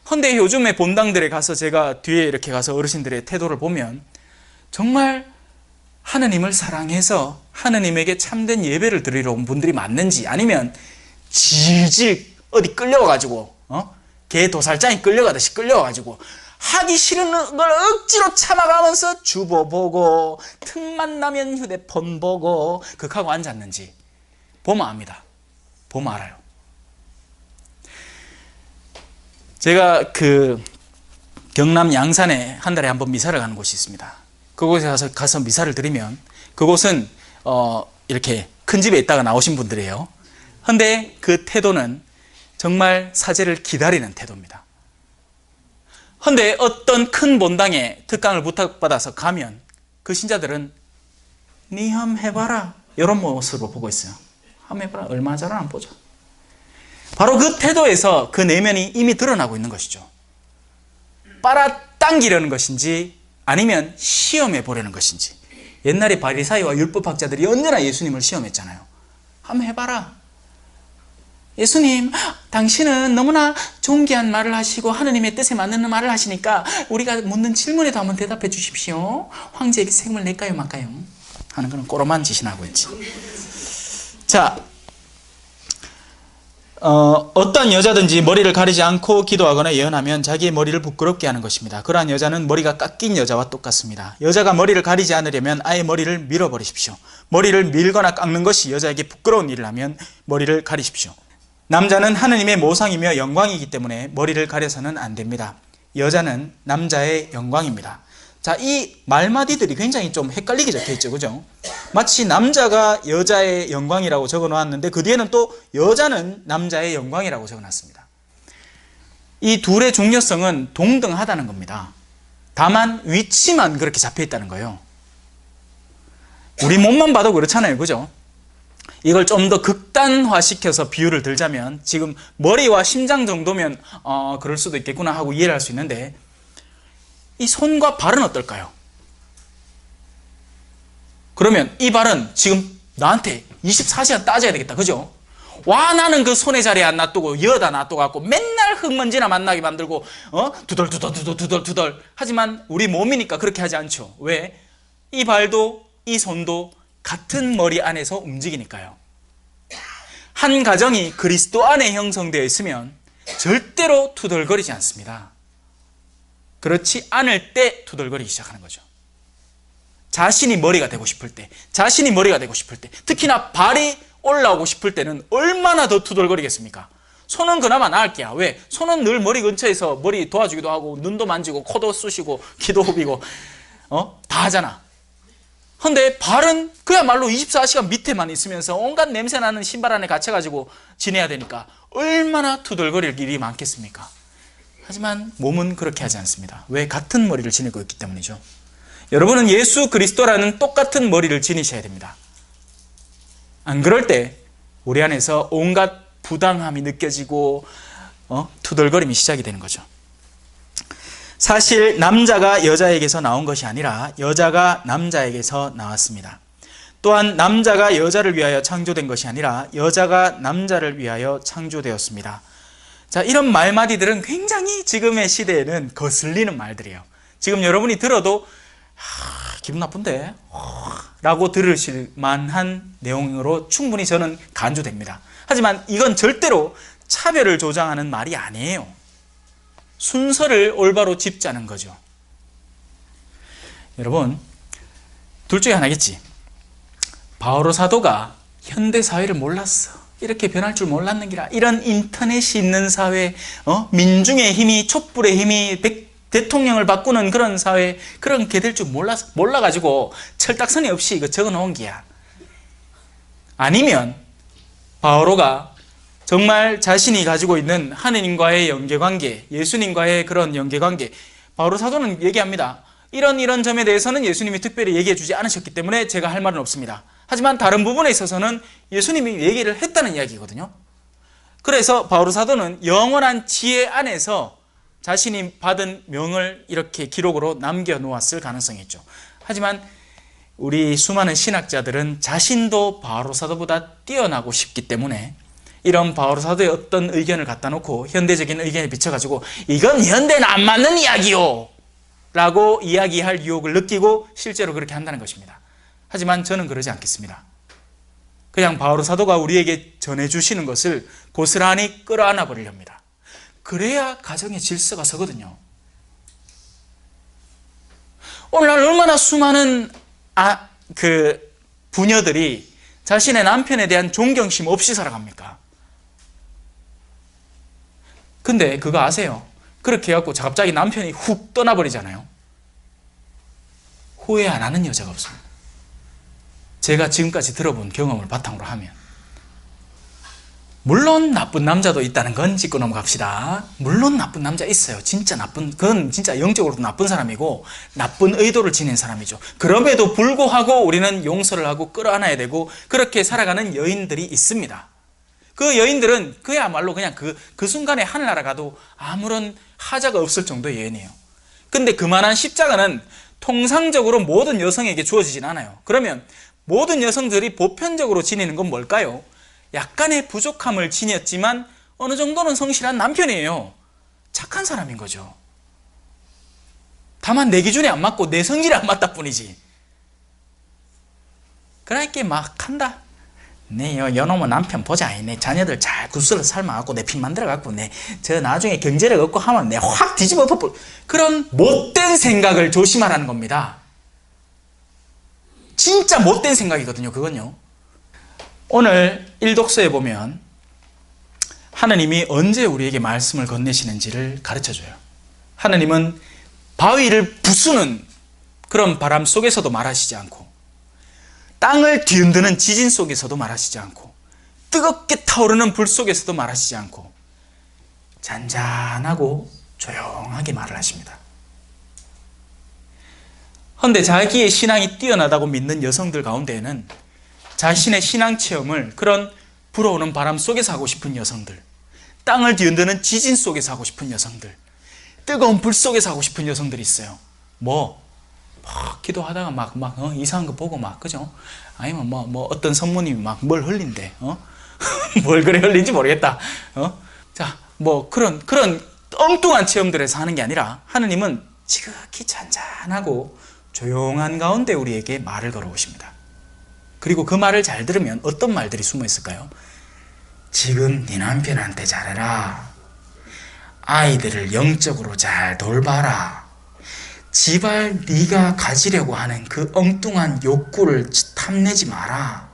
그런데 요즘에 본당들에 가서 제가 뒤에 이렇게 가서 어르신들의 태도를 보면 정말 하느님을 사랑해서 하느님에게 참된 예배를 드리러 온 분들이 맞는지, 아니면 질질 어디 끌려가지고 개 도살장이 끌려가듯이 끌려가지고 하기 싫은 걸 억지로 참아가면서 주보 보고 틈만 나면 휴대폰 보고 극하고 앉았는지 보면 압니다. 보면 알아요. 제가 그 경남 양산에 한 달에 한 번 미사를 가는 곳이 있습니다. 그곳에 가서 미사를 드리면, 그곳은 이렇게 큰 집에 있다가 나오신 분들이에요. 그런데 그 태도는 정말 사제를 기다리는 태도입니다. 그런데 어떤 큰 본당에 특강을 부탁받아서 가면 그 신자들은 니 한번 해봐라 이런 모습으로 보고 있어요. 한번 해봐라, 얼마나 잘하나 한번 보자. 바로 그 태도에서 그 내면이 이미 드러나고 있는 것이죠. 빨아당기려는 것인지 아니면 시험해 보려는 것인지. 옛날에 바리사이와 율법학자들이 언제나 예수님을 시험했잖아요. 한번 해봐라. 예수님, 당신은 너무나 존귀한 말을 하시고 하느님의 뜻에 맞는 말을 하시니까 우리가 묻는 질문에도 한번 대답해 주십시오. 황제에게 생을 낼까요 말까요? 하는 그런 꼬로만 짓이나 하고 있지. 자, 어떤 여자든지 머리를 가리지 않고 기도하거나 예언하면 자기의 머리를 부끄럽게 하는 것입니다. 그러한 여자는 머리가 깎인 여자와 똑같습니다. 여자가 머리를 가리지 않으려면 아예 머리를 밀어버리십시오. 머리를 밀거나 깎는 것이 여자에게 부끄러운 일을 하면 머리를 가리십시오. 남자는 하느님의 모상이며 영광이기 때문에 머리를 가려서는 안 됩니다. 여자는 남자의 영광입니다. 자, 이 말마디들이 굉장히 좀 헷갈리게 적혀 있죠, 그죠? 마치 남자가 여자의 영광이라고 적어 놓았는데 그 뒤에는 또 여자는 남자의 영광이라고 적어 놨습니다. 이 둘의 중요성은 동등하다는 겁니다. 다만 위치만 그렇게 잡혀 있다는 거예요. 우리 몸만 봐도 그렇잖아요, 그죠? 이걸 좀 더 극단화시켜서 비유를 들자면, 지금 머리와 심장 정도면 그럴 수도 있겠구나 하고 이해를 할 수 있는데, 이 손과 발은 어떨까요? 그러면 이 발은 지금 나한테 24시간 따져야 되겠다, 그죠? 와, 나는 그 손의 자리에 안 놔두고 여다 놔둬갖고 맨날 흙먼지나 만나게 만들고 두덜두덜 하지만 우리 몸이니까 그렇게 하지 않죠. 왜? 이 발도 이 손도 같은 머리 안에서 움직이니까요. 한 가정이 그리스도 안에 형성되어 있으면 절대로 투덜거리지 않습니다. 그렇지 않을 때 투덜거리기 시작하는 거죠. 자신이 머리가 되고 싶을 때, 자신이 머리가 되고 싶을 때, 특히나 발이 올라오고 싶을 때는 얼마나 더 투덜거리겠습니까? 손은 그나마 나을게야. 왜? 손은 늘 머리 근처에서 머리 도와주기도 하고 눈도 만지고 코도 쑤시고 귀도 후비고 다 하잖아. 근데 발은 그야말로 24시간 밑에만 있으면서 온갖 냄새나는 신발 안에 갇혀가지고 지내야 되니까 얼마나 투덜거릴 일이 많겠습니까? 하지만 몸은 그렇게 하지 않습니다. 왜? 같은 머리를 지니고 있기 때문이죠. 여러분은 예수 그리스도라는 똑같은 머리를 지니셔야 됩니다. 안 그럴 때 우리 안에서 온갖 부당함이 느껴지고 투덜거림이 시작이 되는 거죠. 사실 남자가 여자에게서 나온 것이 아니라 여자가 남자에게서 나왔습니다. 또한 남자가 여자를 위하여 창조된 것이 아니라 여자가 남자를 위하여 창조되었습니다. 자, 이런 말마디들은 굉장히 지금의 시대에는 거슬리는 말들이에요. 지금 여러분이 들어도 기분 나쁜데? 라고 들으실 만한 내용으로 충분히 저는 간주됩니다. 하지만 이건 절대로 차별을 조장하는 말이 아니에요. 순서를 올바로 짚자는 거죠. 여러분, 둘 중에 하나겠지. 바오로 사도가 현대 사회를 몰랐어. 이렇게 변할 줄 몰랐는기라. 이런 인터넷이 있는 사회, 민중의 힘이, 촛불의 힘이 대통령을 바꾸는 그런 사회, 그렇게 될 줄 몰라가지고 철딱서니 없이 이거 적어 놓은 기야. 아니면 바오로가 정말 자신이 가지고 있는 하느님과의 연계관계, 예수님과의 그런 연계관계, 바오로 사도는 얘기합니다. 이런 점에 대해서는 예수님이 특별히 얘기해 주지 않으셨기 때문에 제가 할 말은 없습니다. 하지만 다른 부분에 있어서는 예수님이 얘기를 했다는 이야기거든요. 그래서 바오로 사도는 영원한 지혜 안에서 자신이 받은 명을 이렇게 기록으로 남겨놓았을 가능성이 있죠. 하지만 우리 수많은 신학자들은 자신도 바오로 사도보다 뛰어나고 싶기 때문에 이런 바오로 사도의 어떤 의견을 갖다 놓고 현대적인 의견에 비춰가지고 이건 현대는 안 맞는 이야기요 라고 이야기할 유혹을 느끼고 실제로 그렇게 한다는 것입니다. 하지만 저는 그러지 않겠습니다. 그냥 바오로 사도가 우리에게 전해주시는 것을 고스란히 끌어안아 버리려 합니다. 그래야 가정의 질서가 서거든요. 오늘날 얼마나 수많은 부녀들이 자신의 남편에 대한 존경심 없이 살아갑니까? 근데 그거 아세요? 그렇게 해갖고 갑자기 남편이 훅 떠나버리잖아요. 후회 안 하는 여자가 없습니다. 제가 지금까지 들어본 경험을 바탕으로 하면. 물론 나쁜 남자도 있다는 건 짚고 넘어갑시다. 물론 나쁜 남자 있어요. 진짜 나쁜, 그건 진짜 영적으로도 나쁜 사람이고 나쁜 의도를 지닌 사람이죠. 그럼에도 불구하고 우리는 용서를 하고 끌어안아야 되고 그렇게 살아가는 여인들이 있습니다. 그 여인들은 그야말로 그냥 그 순간에 하늘나라 가도 아무런 하자가 없을 정도의 여인이에요. 근데 그만한 십자가는 통상적으로 모든 여성에게 주어지진 않아요. 그러면 모든 여성들이 보편적으로 지니는 건 뭘까요? 약간의 부족함을 지녔지만 어느 정도는 성실한 남편이에요. 착한 사람인 거죠. 다만 내 기준에 안 맞고 내 성질에 안 맞다 뿐이지. 그러니까 막 한다. 네, 요놈은 남편 보자. 내 자녀들 잘 구슬러 삶아갖고 내 피 만들어갖고 저 나중에 경제력 없고 하면 내 확 뒤집어 엎어. 그런 못된 생각을 조심하라는 겁니다. 진짜 못된 생각이거든요, 그건요. 오늘 일독서에 보면 하느님이 언제 우리에게 말씀을 건네시는지를 가르쳐줘요. 하느님은 바위를 부수는 그런 바람 속에서도 말하시지 않고 땅을 뒤흔드는 지진 속에서도 말하시지 않고 뜨겁게 타오르는 불 속에서도 말하시지 않고 잔잔하고 조용하게 말을 하십니다. 그런데 자기의 신앙이 뛰어나다고 믿는 여성들 가운데에는 자신의 신앙 체험을 그런 불어오는 바람 속에서 하고 싶은 여성들, 땅을 뒤흔드는 지진 속에서 하고 싶은 여성들, 뜨거운 불 속에서 하고 싶은 여성들이 있어요. 막 기도하다가 막 이상한 거 보고 그죠? 아니면 어떤 성모님이 막 뭘 흘린대, 뭘 그래 흘린지 모르겠다, 자, 그런 엉뚱한 체험들에서 하는 게 아니라 하느님은 지극히 잔잔하고 조용한 가운데 우리에게 말을 걸어오십니다. 그리고 그 말을 잘 들으면 어떤 말들이 숨어 있을까요? 지금 네 남편한테 잘해라. 아이들을 영적으로 잘 돌봐라. 지발 네가 가지려고 하는 그 엉뚱한 욕구를 탐내지 마라.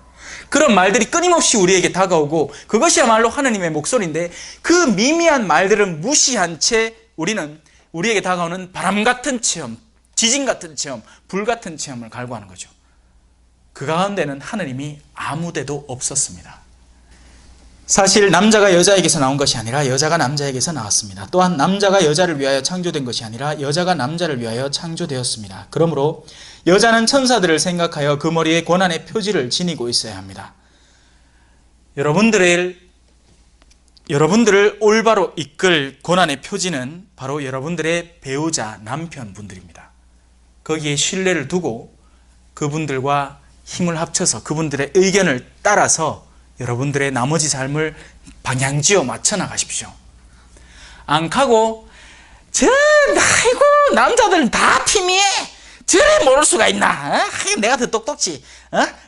그런 말들이 끊임없이 우리에게 다가오고 그것이야말로 하느님의 목소리인데 그 미미한 말들을 무시한 채 우리는 우리에게 다가오는 바람 같은 체험, 지진 같은 체험, 불 같은 체험을 갈구하는 거죠. 그 가운데는 하느님이 아무데도 없었습니다. 사실 남자가 여자에게서 나온 것이 아니라 여자가 남자에게서 나왔습니다. 또한 남자가 여자를 위하여 창조된 것이 아니라 여자가 남자를 위하여 창조되었습니다. 그러므로 여자는 천사들을 생각하여 그 머리에 고난의 표지를 지니고 있어야 합니다. 여러분들을 올바로 이끌 고난의 표지는 바로 여러분들의 배우자, 남편분들입니다. 거기에 신뢰를 두고 그분들과 힘을 합쳐서 그분들의 의견을 따라서 여러분들의 나머지 삶을 방향지어 맞춰 나가십시오. 안 가고 아이고 남자들은 다 팀이에 저래 모를 수가 있나? 내가 더 똑똑지.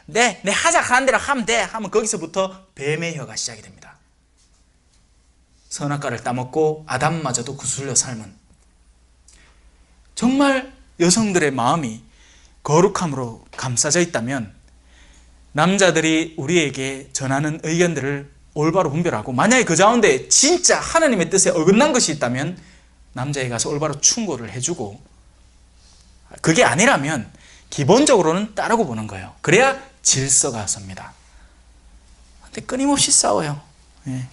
내 하자하는 대로 하면 돼. 하면 거기서부터 뱀의 혀가 시작이 됩니다. 선악과를 따먹고 아담마저도 구슬려 삶은, 정말 여성들의 마음이 거룩함으로 감싸져 있다면 남자들이 우리에게 전하는 의견들을 올바로 분별하고, 만약에 그 가운데 진짜 하나님의 뜻에 어긋난 것이 있다면 남자에 가서 올바로 충고를 해주고, 그게 아니라면 기본적으로는 따르고 보는 거예요. 그래야 질서가 섭니다. 근데 끊임없이 싸워요. 예.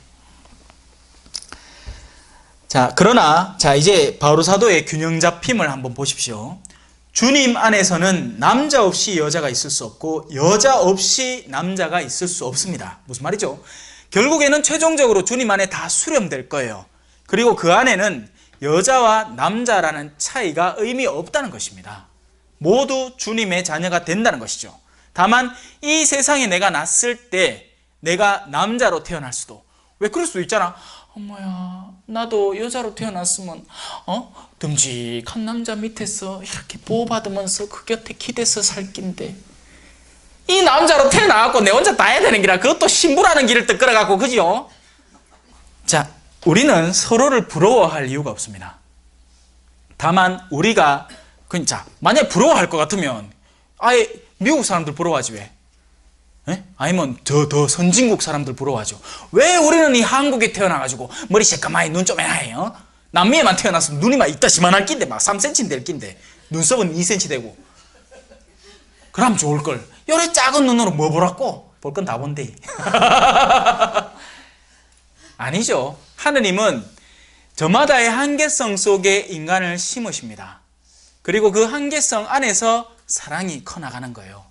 자, 그러나 이제 바오로 사도의 균형 잡힘을 한번 보십시오. 주님 안에서는 남자 없이 여자가 있을 수 없고 여자 없이 남자가 있을 수 없습니다. 무슨 말이죠? 결국에는 최종적으로 주님 안에 다 수렴될 거예요. 그리고 그 안에는 여자와 남자라는 차이가 의미 없다는 것입니다. 모두 주님의 자녀가 된다는 것이죠. 다만 이 세상에 내가 났을 때 내가 남자로 태어날 수도, 왜 그럴 수도 있잖아. 어머야, 나도 여자로 태어났으면 듬직한 남자 밑에서 이렇게 보호받으면서 그 곁에 기대서 살 낀데, 이 남자로 태어나갖고 내 혼자 다 해야 되는 기라 그것도 신부라는 길을 또 끌어갖고, 그죠? 자, 우리는 서로를 부러워할 이유가 없습니다. 다만 우리가 자, 만약에 부러워할 것 같으면 아예 미국 사람들 부러워하지 왜? 예? 아니면 더 선진국 사람들 부러워하죠. 왜 우리는 이 한국에 태어나가지고 머리 새까마이 눈 쪼매나해, 남미에만 태어났으면 눈이 막 이따시만한 낀데 막 3cm 될 낀데 눈썹은 2cm 되고, 그럼 좋을걸. 요래 작은 눈으로 뭐 보라고? 볼 건 다 본대. 아니죠. 하느님은 저마다의 한계성 속에 인간을 심으십니다. 그리고 그 한계성 안에서 사랑이 커나가는 거예요.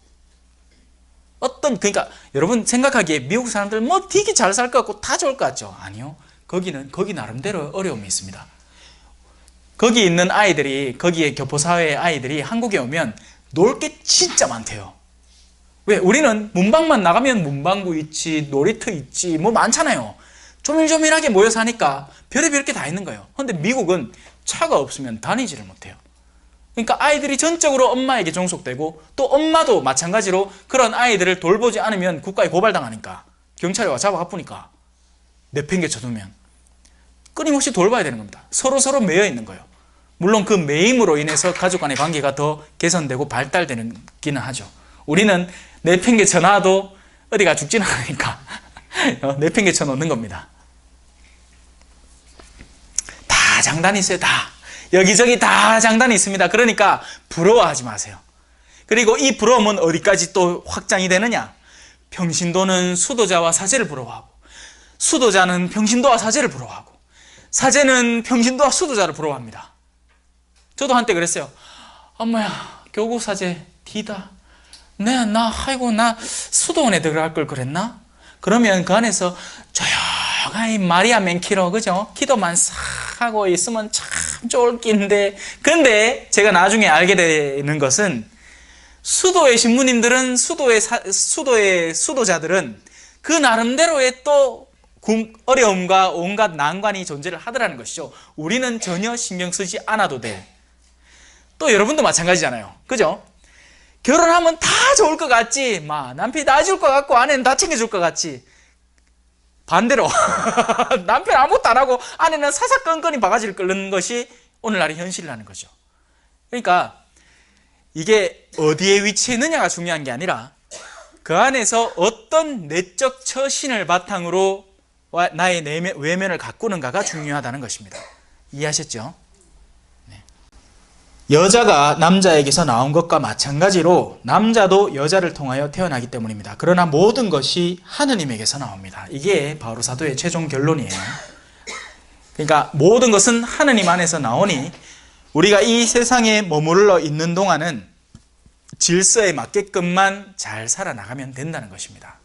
그러니까 여러분 생각하기에 미국 사람들 뭐 되게 잘 살 것 같고 다 좋을 것 같죠? 아니요. 거기 나름대로 어려움이 있습니다. 거기 있는 아이들이, 거기에 교포사회의 아이들이 한국에 오면 놀 게 진짜 많대요. 왜? 우리는 문방만 나가면 문방구 있지, 놀이터 있지, 뭐 많잖아요. 조밀조밀하게 모여 사니까 별의별 게 다 있는 거예요. 그런데 미국은 차가 없으면 다니지를 못해요. 그러니까 아이들이 전적으로 엄마에게 종속되고, 또 엄마도 마찬가지로 그런 아이들을 돌보지 않으면 국가에 고발당하니까, 경찰이 와 잡아가쁘니까 내팽개쳐두면 끊임없이 돌봐야 되는 겁니다. 서로 매여 있는 거예요. 물론 그 매임으로 인해서 가족 간의 관계가 더 개선되고 발달되기는 하죠. 우리는 내팽개쳐놔도 어디가 죽지는 않으니까 내팽개쳐 놓는 겁니다. 다 장단이 있어요. 다. 여기저기 다 장단이 있습니다. 그러니까 부러워하지 마세요. 그리고 이 부러움은 어디까지 또 확장이 되느냐? 평신도는 수도자와 사제를 부러워하고, 수도자는 평신도와 사제를 부러워하고, 사제는 평신도와 수도자를 부러워합니다. 저도 한때 그랬어요. 엄마야, 교구사제 디다. 나 수도원에 들어갈 걸 그랬나? 그러면 그 안에서 조용히 마리아 맨키로, 그죠? 기도만 싹 하고 있으면 참 좋을 낀데, 근데 제가 나중에 알게 되는 것은, 수도의 신부님들은, 수도의 수도자들은 그 나름대로의 또 어려움과 온갖 난관이 존재를 하더라는 것이죠. 우리는 전혀 신경 쓰지 않아도 돼. 또 여러분도 마찬가지잖아요. 그죠? 결혼하면 다 좋을 것 같지, 남편이 다 해줄 것 같고 아내는 다 챙겨줄 것 같지. 반대로 남편 아무것도 안 하고 아내는 사사건건히 바가지를 끓는 것이 오늘날의 현실이라는 거죠. 그러니까 이게 어디에 위치해 있느냐가 중요한 게 아니라 그 안에서 어떤 내적 처신을 바탕으로 나의 외면을 가꾸는가가 중요하다는 것입니다. 이해하셨죠? 네. 여자가 남자에게서 나온 것과 마찬가지로 남자도 여자를 통하여 태어나기 때문입니다. 그러나 모든 것이 하느님에게서 나옵니다. 이게 바오로 사도의 최종 결론이에요. 그러니까 모든 것은 하느님 안에서 나오니 우리가 이 세상에 머물러 있는 동안은 질서에 맞게끔만 잘 살아나가면 된다는 것입니다.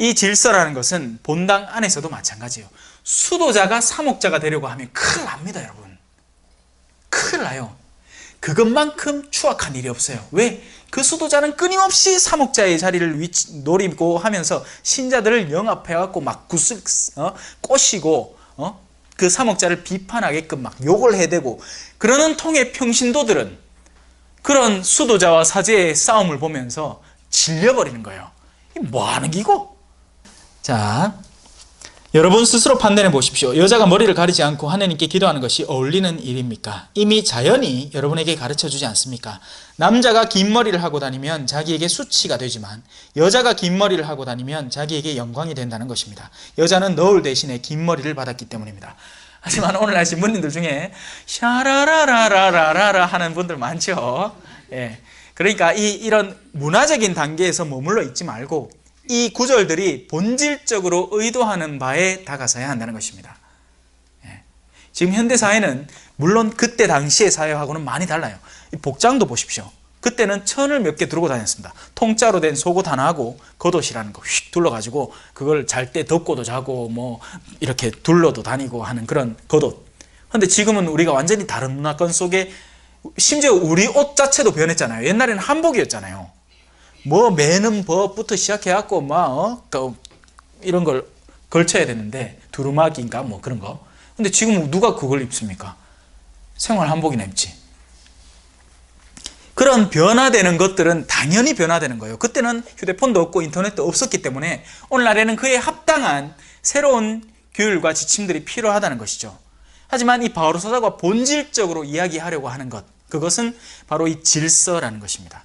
이 질서라는 것은 본당 안에서도 마찬가지예요. 수도자가 사목자가 되려고 하면 큰일 납니다, 여러분. 큰일 나요. 그것만큼 추악한 일이 없어요. 왜? 그 수도자는 끊임없이 사목자의 자리를 노리고 하면서 신자들을 영합해갖고 막 꼬시고 그 사목자를 비판하게끔 막 욕을 해대고 그러는 통의 평신도들은 그런 수도자와 사제의 싸움을 보면서 질려버리는 거예요. 이게 뭐 하는 기고? 자, 여러분 스스로 판단해 보십시오. 여자가 머리를 가리지 않고 하느님께 기도하는 것이 어울리는 일입니까? 이미 자연이 여러분에게 가르쳐주지 않습니까? 남자가 긴 머리를 하고 다니면 자기에게 수치가 되지만 여자가 긴 머리를 하고 다니면 자기에게 영광이 된다는 것입니다. 여자는 너울 대신에 긴 머리를 받았기 때문입니다. 하지만 오늘날 신부님들 중에 샤라라라라라라 하는 분들 많죠. 예. 그러니까 이런 문화적인 단계에서 머물러 있지 말고 이 구절들이 본질적으로 의도하는 바에 다가서야 한다는 것입니다. 예. 지금 현대사회는 물론 그때 당시의 사회하고는 많이 달라요. 이 복장도 보십시오. 그때는 천을 몇 개 들고 다녔습니다. 통짜로 된 속옷 하나하고 겉옷이라는 거 휙 둘러가지고 그걸 잘 때 덮고도 자고 뭐 이렇게 둘러도 다니고 하는 그런 겉옷. 그런데 지금은 우리가 완전히 다른 문화권 속에 심지어 우리 옷 자체도 변했잖아요. 옛날에는 한복이었잖아요. 뭐 매는 법부터 시작해갖고 막 이런 걸 걸쳐야 되는데 두루마기인가 뭐 그런 거. 근데 지금 누가 그걸 입습니까? 생활 한복이나 입지. 그런 변화되는 것들은 당연히 변화되는 거예요. 그때는 휴대폰도 없고 인터넷도 없었기 때문에 오늘날에는 그에 합당한 새로운 규율과 지침들이 필요하다는 것이죠. 하지만 이 바오로 사도가 본질적으로 이야기하려고 하는 것, 그것은 바로 이 질서라는 것입니다.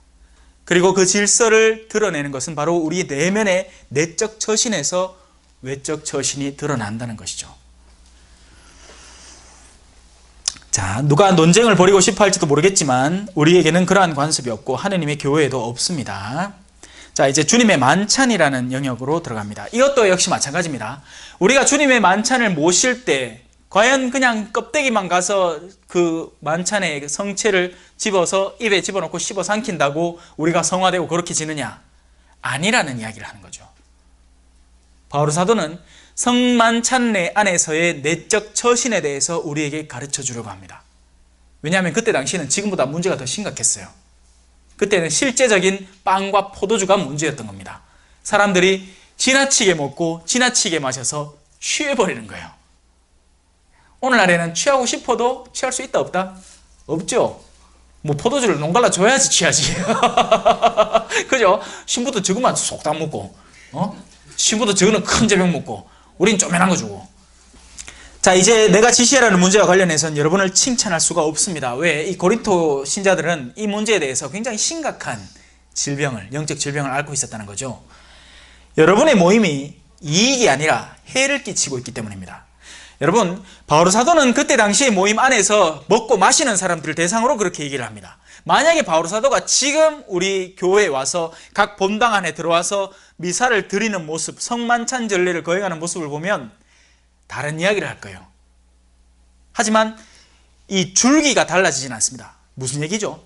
그리고 그 질서를 드러내는 것은 바로 우리 내면의 내적 처신에서 외적 처신이 드러난다는 것이죠. 자, 누가 논쟁을 벌이고 싶어 할지도 모르겠지만 우리에게는 그러한 관습이 없고 하느님의 교회에도 없습니다. 자, 이제 주님의 만찬이라는 영역으로 들어갑니다. 이것도 역시 마찬가지입니다. 우리가 주님의 만찬을 모실 때 과연 그냥 껍데기만 가서 그 만찬의 성체를 집어서 입에 집어넣고 씹어 삼킨다고 우리가 성화되고 그렇게 지느냐? 아니라는 이야기를 하는 거죠. 바오로 사도는 성만찬례 안에서의 내적 처신에 대해서 우리에게 가르쳐 주려고 합니다. 왜냐하면 그때 당시에는 지금보다 문제가 더 심각했어요. 그때는 실제적인 빵과 포도주가 문제였던 겁니다. 사람들이 지나치게 먹고 지나치게 마셔서 취해버리는 거예요. 오늘날에는 취하고 싶어도 취할 수 있다 없다? 없죠. 뭐 포도주를 농갈라 줘야지 취하지. 그죠? 신부도 저거만 속당 먹고 신부도 저거는 큰 제병 먹고 우린 쪼매난 거 주고. 자, 이제 내가 지시하라는 문제와 관련해서는 여러분을 칭찬할 수가 없습니다. 왜? 이 고린토 신자들은 이 문제에 대해서 굉장히 심각한 질병을, 영적 질병을 앓고 있었다는 거죠. 여러분의 모임이 이익이 아니라 해를 끼치고 있기 때문입니다. 여러분, 바오로 사도는 그때 당시의 모임 안에서 먹고 마시는 사람들을 대상으로 그렇게 얘기를 합니다. 만약에 바오로 사도가 지금 우리 교회에 와서 각 본당 안에 들어와서 미사를 드리는 모습, 성만찬 전례를 거행하는 모습을 보면 다른 이야기를 할 거예요. 하지만 이 줄기가 달라지진 않습니다. 무슨 얘기죠?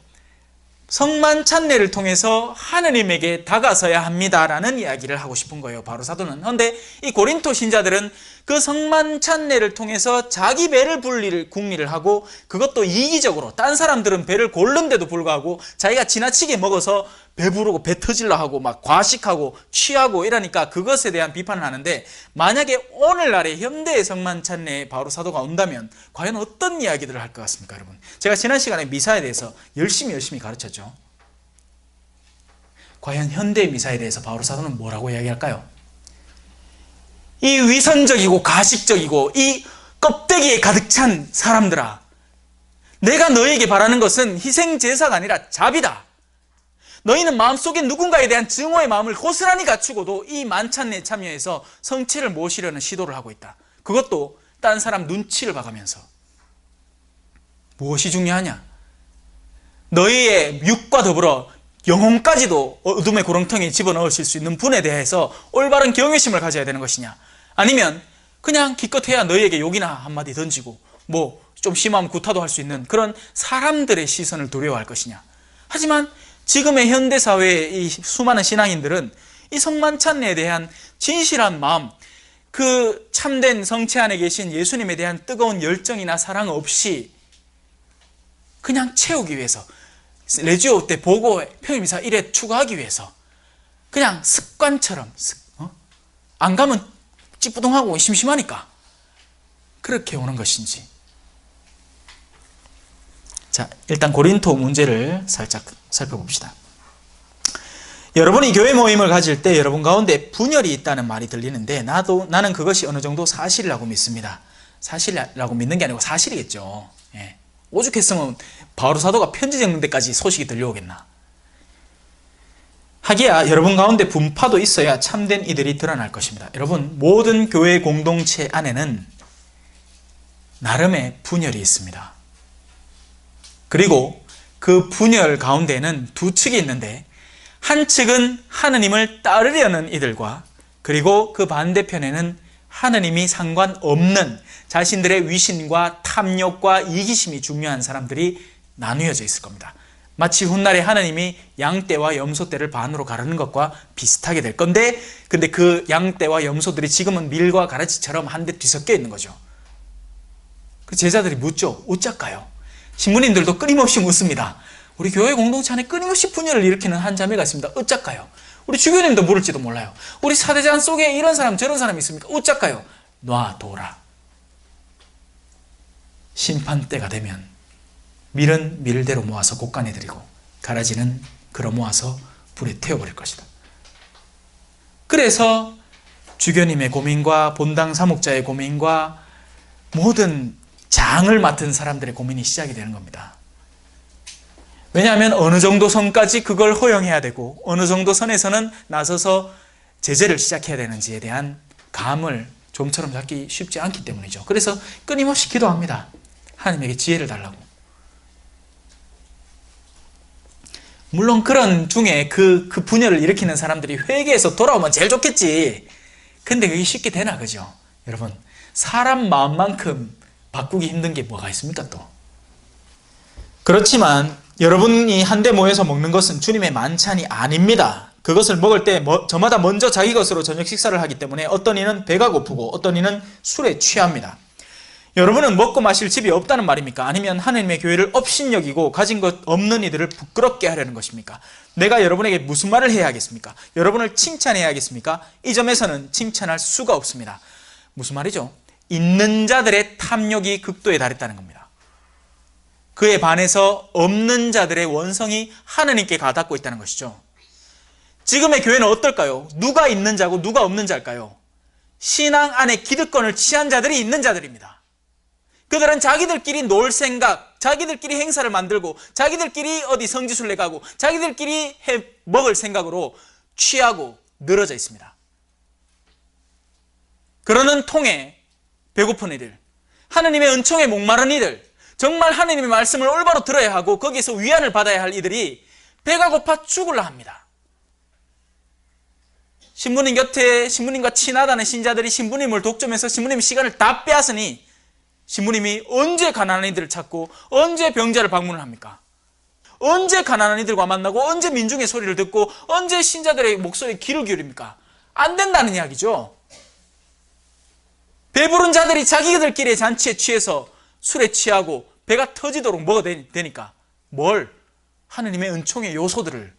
성만찬례를 통해서 하느님에게 다가서야 합니다라는 이야기를 하고 싶은 거예요, 바오로 사도는. 그런데 이 고린토 신자들은 그 성만찬례를 통해서 자기 배를 궁리를 하고 그것도 이기적으로, 딴 사람들은 배를 고른데도 불구하고 자기가 지나치게 먹어서 배부르고 배 터질라 하고 막 과식하고 취하고 이러니까 그것에 대한 비판을 하는데, 만약에 오늘날의 현대의 성만찬례에 바오로 사도가 온다면 과연 어떤 이야기들을 할 것 같습니까, 여러분? 제가 지난 시간에 미사에 대해서 열심히 가르쳤죠. 과연 현대의 미사에 대해서 바오로 사도는 뭐라고 이야기할까요? 이 위선적이고 가식적이고 이 껍데기에 가득 찬 사람들아, 내가 너에게 바라는 것은 희생제사가 아니라 자비다. 너희는 마음속에 누군가에 대한 증오의 마음을 고스란히 갖추고도 이 만찬에 참여해서 성체를 모시려는 시도를 하고 있다. 그것도 다른 사람 눈치를 봐가면서. 무엇이 중요하냐? 너희의 육과 더불어 영혼까지도 어둠의 구렁텅이에 집어넣으실 수 있는 분에 대해서 올바른 경외심을 가져야 되는 것이냐? 아니면 그냥 기껏해야 너희에게 욕이나 한마디 던지고 뭐 좀 심하면 구타도 할 수 있는 그런 사람들의 시선을 두려워할 것이냐? 하지만 지금의 현대사회의 이 수많은 신앙인들은 이 성만찬례에 대한 진실한 마음, 그 참된 성체 안에 계신 예수님에 대한 뜨거운 열정이나 사랑 없이 그냥 채우기 위해서, 레지오 때 보고 평일미사 1회 추구하기 위해서 그냥 습관처럼 안 가면 찌뿌둥하고 심심하니까 그렇게 오는 것인지. 자, 일단 고린토 문제를 살짝 살펴봅시다. 여러분이 교회 모임을 가질 때 여러분 가운데 분열이 있다는 말이 들리는데 나는 그것이 어느 정도 사실이라고 믿습니다. 사실이라고 믿는 게 아니고 사실이겠죠. 예. 오죽했으면 바오로 사도가 편지 적는 데까지 소식이 들려오겠나. 하기야 여러분 가운데 분파도 있어야 참된 이들이 드러날 것입니다. 여러분, 모든 교회 공동체 안에는 나름의 분열이 있습니다. 그리고 그 분열 가운데는 두 측이 있는데, 한 측은 하느님을 따르려는 이들과, 그리고 그 반대편에는 하느님이 상관없는 자신들의 위신과 탐욕과 이기심이 중요한 사람들이 나누어져 있을 겁니다. 마치 훗날에 하느님이 양떼와 염소떼를 반으로 가르는 것과 비슷하게 될 건데, 근데 그 양떼와 염소들이 지금은 밀과 가라지처럼 한데 뒤섞여 있는 거죠. 그 제자들이 묻죠. 어쩔까요? 신부님들도 끊임없이 묻습니다. 우리 교회 공동체 안에 끊임없이 분열을 일으키는 한 자매가 있습니다. 어쩔까요? 우리 주교님도 물을지도 몰라요. 우리 사대장 속에 이런 사람 저런 사람이 있습니까? 어쩔까요? 놔둬라. 심판 때가 되면 밀은 밀대로 모아서 곳간에 들이고 가라지는 걸어 모아서 불에 태워버릴 것이다. 그래서 주교님의 고민과 본당 사목자의 고민과 모든 장을 맡은 사람들의 고민이 시작이 되는 겁니다. 왜냐하면 어느 정도 선까지 그걸 허용해야 되고 어느 정도 선에서는 나서서 제재를 시작해야 되는지에 대한 감을 좀처럼 잡기 쉽지 않기 때문이죠. 그래서 끊임없이 기도합니다. 하나님에게 지혜를 달라고. 물론 그런 중에 그 분열을 일으키는 사람들이 회개해서 돌아오면 제일 좋겠지. 근데 그게 쉽게 되나, 그죠? 여러분, 사람 마음만큼 바꾸기 힘든 게 뭐가 있습니까 또? 그렇지만 여러분이 한데 모여서 먹는 것은 주님의 만찬이 아닙니다. 그것을 먹을 때 저마다 먼저 자기 것으로 저녁 식사를 하기 때문에 어떤 이는 배가 고프고 어떤 이는 술에 취합니다. 여러분은 먹고 마실 집이 없다는 말입니까? 아니면 하나님의 교회를 업신여기고 가진 것 없는 이들을 부끄럽게 하려는 것입니까? 내가 여러분에게 무슨 말을 해야 하겠습니까? 여러분을 칭찬해야 하겠습니까? 이 점에서는 칭찬할 수가 없습니다. 무슨 말이죠? 있는 자들의 탐욕이 극도에 달했다는 겁니다. 그에 반해서 없는 자들의 원성이 하느님께 가닿고 있다는 것이죠. 지금의 교회는 어떨까요? 누가 있는 자고 누가 없는 자일까요? 신앙 안에 기득권을 취한 자들이 있는 자들입니다. 그들은 자기들끼리 놀 생각, 자기들끼리 행사를 만들고 자기들끼리 어디 성지순례 가고 자기들끼리 먹을 생각으로 취하고 늘어져 있습니다. 그러는 통에 배고픈 이들, 하느님의 은총에 목마른 이들, 정말 하느님의 말씀을 올바로 들어야 하고 거기에서 위안을 받아야 할 이들이 배가 고파 죽으려 합니다. 신부님 곁에 신부님과 친하다는 신자들이 신부님을 독점해서 신부님의 시간을 다 빼앗으니 신부님이 언제 가난한 이들을 찾고 언제 병자를 방문을 합니까? 언제 가난한 이들과 만나고 언제 민중의 소리를 듣고 언제 신자들의 목소리에 귀를 기울입니까? 안 된다는 이야기죠. 배부른 자들이 자기들끼리의 잔치에 취해서 술에 취하고 배가 터지도록 먹어야 되니까 뭘? 하느님의 은총의 요소들을.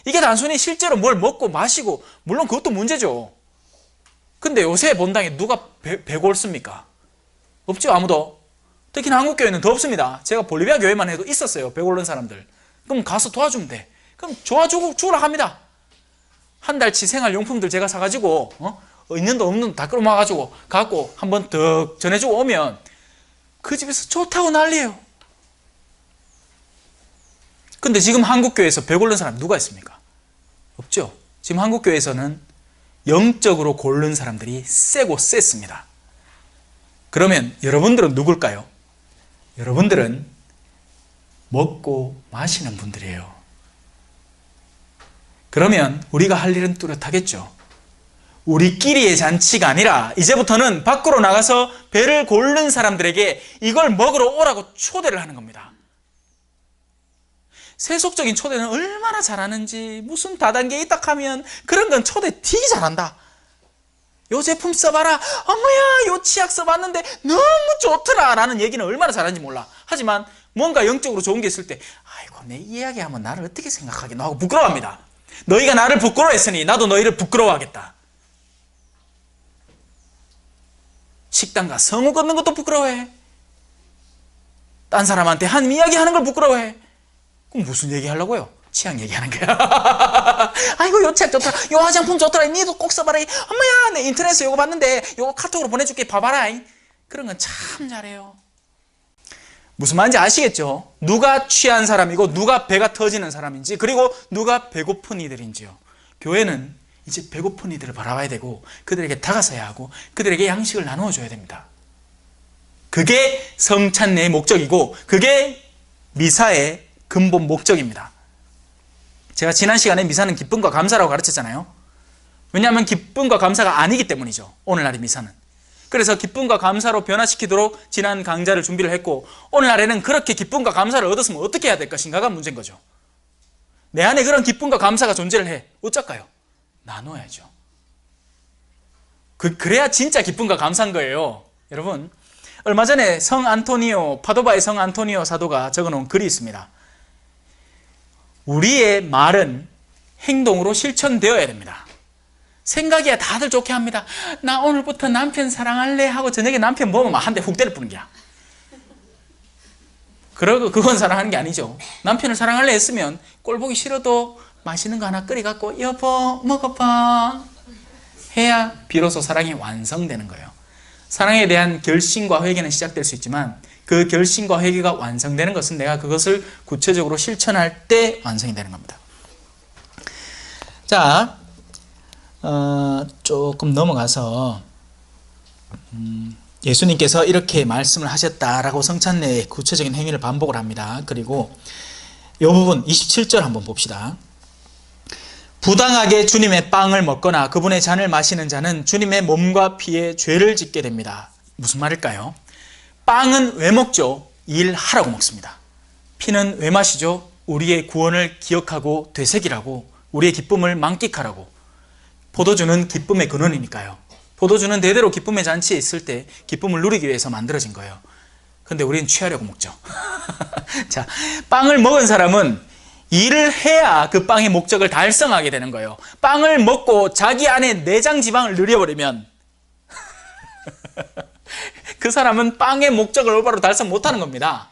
이게 단순히 실제로 뭘 먹고 마시고, 물론 그것도 문제죠. 근데 요새 본당에 누가 배골습니까? 없죠, 아무도. 특히나 한국교회는 더 없습니다. 제가 볼리비아 교회만 해도 있었어요, 배고른 사람들. 그럼 가서 도와주면 돼. 그럼 도와주고 주라 합니다. 한 달치 생활용품들 제가 사가지고 있는 도 없는 도 다 끌어모아가지고 갖고 한번 더 전해주고 오면 그 집에서 좋다고 난리예요. 근데 지금 한국교회에서 배고른 사람 누가 있습니까? 없죠. 지금 한국교회에서는 영적으로 고른 사람들이 세고 셌습니다. 그러면 여러분들은 누굴까요? 여러분들은 먹고 마시는 분들이에요. 그러면 우리가 할 일은 뚜렷하겠죠. 우리끼리의 잔치가 아니라 이제부터는 밖으로 나가서 배를 고른 사람들에게 이걸 먹으러 오라고 초대를 하는 겁니다. 세속적인 초대는 얼마나 잘하는지, 무슨 다단계 있다 하면 그런 건 초대 되게 잘한다. 요 제품 써봐라. 어머야, 요 치약 써봤는데 너무 좋더라 라는 얘기는 얼마나 잘하는지 몰라. 하지만 뭔가 영적으로 좋은 게 있을 때 아이고, 내 이야기하면 나를 어떻게 생각하겠노 하고 부끄러워합니다. 너희가 나를 부끄러워했으니 나도 너희를 부끄러워하겠다. 식당 가 성우 걷는 것도 부끄러워해. 딴 사람한테 한 이야기 하는 걸 부끄러워해. 그럼 무슨 얘기 하려고요? 취향 얘기하는 거야. 아이고 요 책 좋더라, 요 화장품 좋더라, 니도 꼭 써봐라. 엄마야 내 인터넷에 요거 봤는데 요거 카톡으로 보내줄게, 봐봐라. 그런 건 참 잘해요. 무슨 말인지 아시겠죠? 누가 취한 사람이고 누가 배가 터지는 사람인지, 그리고 누가 배고픈 이들인지요. 교회는 이제 배고픈 이들을 바라봐야 되고 그들에게 다가서야 하고 그들에게 양식을 나누어 줘야 됩니다. 그게 성찬례의 목적이고 그게 미사의 근본 목적입니다. 제가 지난 시간에 미사는 기쁨과 감사라고 가르쳤잖아요. 왜냐하면 기쁨과 감사가 아니기 때문이죠, 오늘날의 미사는. 그래서 기쁨과 감사로 변화시키도록 지난 강좌를 준비를 했고, 오늘날에는 그렇게 기쁨과 감사를 얻었으면 어떻게 해야 될 것인가가 문제인 거죠. 내 안에 그런 기쁨과 감사가 존재를 해. 어쩔까요? 나눠야죠. 그래야 진짜 기쁨과 감사인 거예요. 여러분, 얼마 전에 파도바의 성 안토니오 사도가 적어놓은 글이 있습니다. 우리의 말은 행동으로 실천되어야 됩니다. 생각이야 다들 좋게 합니다. 나 오늘부터 남편 사랑할래 하고 저녁에 남편 보면 한 대 훅 때려 부는 거야. 그러고 그건 사랑하는 게 아니죠. 남편을 사랑할래 했으면 꼴 보기 싫어도 맛있는 거 하나 끓여갖고 여보 먹어봐 해야 비로소 사랑이 완성되는 거예요. 사랑에 대한 결심과 회개는 시작될 수 있지만 그 결심과 회개가 완성되는 것은 내가 그것을 구체적으로 실천할 때 완성이 되는 겁니다. 자, 조금 넘어가서 예수님께서 이렇게 말씀을 하셨다라고 성찬례의 구체적인 행위를 반복을 합니다. 그리고 이 부분 27절 한번 봅시다. 부당하게 주님의 빵을 먹거나 그분의 잔을 마시는 자는 주님의 몸과 피에 죄를 짓게 됩니다. 무슨 말일까요? 빵은 왜 먹죠? 일하라고 먹습니다. 피는 왜 마시죠? 우리의 구원을 기억하고 되새기라고, 우리의 기쁨을 만끽하라고. 포도주는 기쁨의 근원이니까요. 포도주는 대대로 기쁨의 잔치에 있을 때 기쁨을 누리기 위해서 만들어진 거예요. 근데 우리는 취하려고 먹죠. 자, 빵을 먹은 사람은 일을 해야 그 빵의 목적을 달성하게 되는 거예요. 빵을 먹고 자기 안에 내장 지방을 늘려버리면 그 사람은 빵의 목적을 올바로 달성 못하는 겁니다.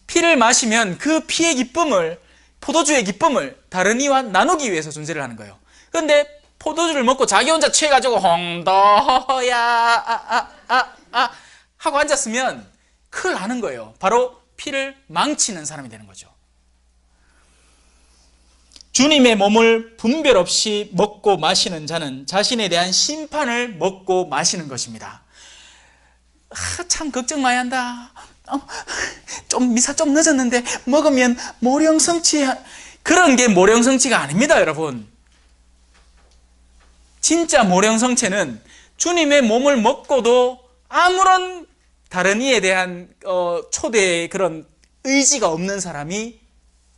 피를 마시면 그 피의 기쁨을, 포도주의 기쁨을 다른 이와 나누기 위해서 존재를 하는 거예요. 그런데 포도주를 먹고 자기 혼자 취해가지고 홍도야 하고 앉았으면 큰일 나는 거예요. 바로 피를 망치는 사람이 되는 거죠. 주님의 몸을 분별 없이 먹고 마시는 자는 자신에 대한 심판을 먹고 마시는 것입니다. 참 걱정 많이 한다. 미사 좀 늦었는데 먹으면 모령성치. 그런 게 모령성치가 아닙니다, 여러분. 진짜 모령성체는 주님의 몸을 먹고도 아무런 다른 이에 대한 초대의 그런 의지가 없는 사람이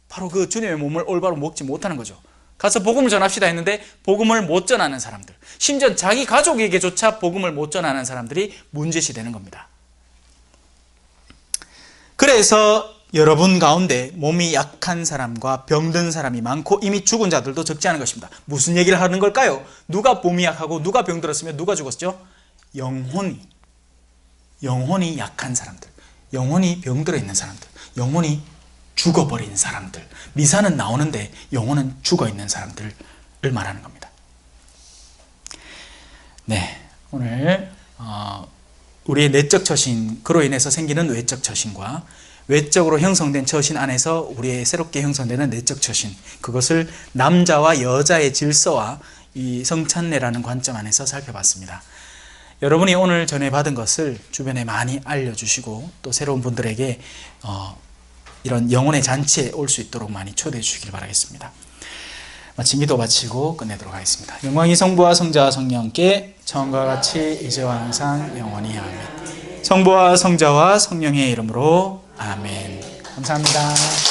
바로 그 주님의 몸을 올바로 먹지 못하는 거죠. 가서 복음을 전합시다 했는데 복음을 못 전하는 사람들, 심지어 자기 가족에게조차 복음을 못 전하는 사람들이 문제시 되는 겁니다. 그래서 여러분 가운데 몸이 약한 사람과 병든 사람이 많고 이미 죽은 자들도 적지 않은 것입니다. 무슨 얘기를 하는 걸까요? 누가 몸이 약하고 누가 병들었으며 누가 죽었죠? 영혼이 약한 사람들, 영혼이 병들어 있는 사람들, 영혼이 죽어버린 사람들. 미사는 나오는데 영혼은 죽어있는 사람들을 말하는 겁니다. 네, 오늘 우리의 내적 처신, 그로 인해서 생기는 외적 처신과 외적으로 형성된 처신 안에서 우리의 새롭게 형성되는 내적 처신, 그것을 남자와 여자의 질서와 이 성찬례라는 관점 안에서 살펴봤습니다. 여러분이 오늘 전해받은 것을 주변에 많이 알려주시고 또 새로운 분들에게 이런 영혼의 잔치에 올 수 있도록 많이 초대해 주시길 바라겠습니다. 마침 기도 바치고 끝내도록 하겠습니다. 영광이 성부와 성자와 성령께 처음과 같이 이제와 항상 영원히 아멘. 성부와 성자와 성령의 이름으로 아멘. 감사합니다.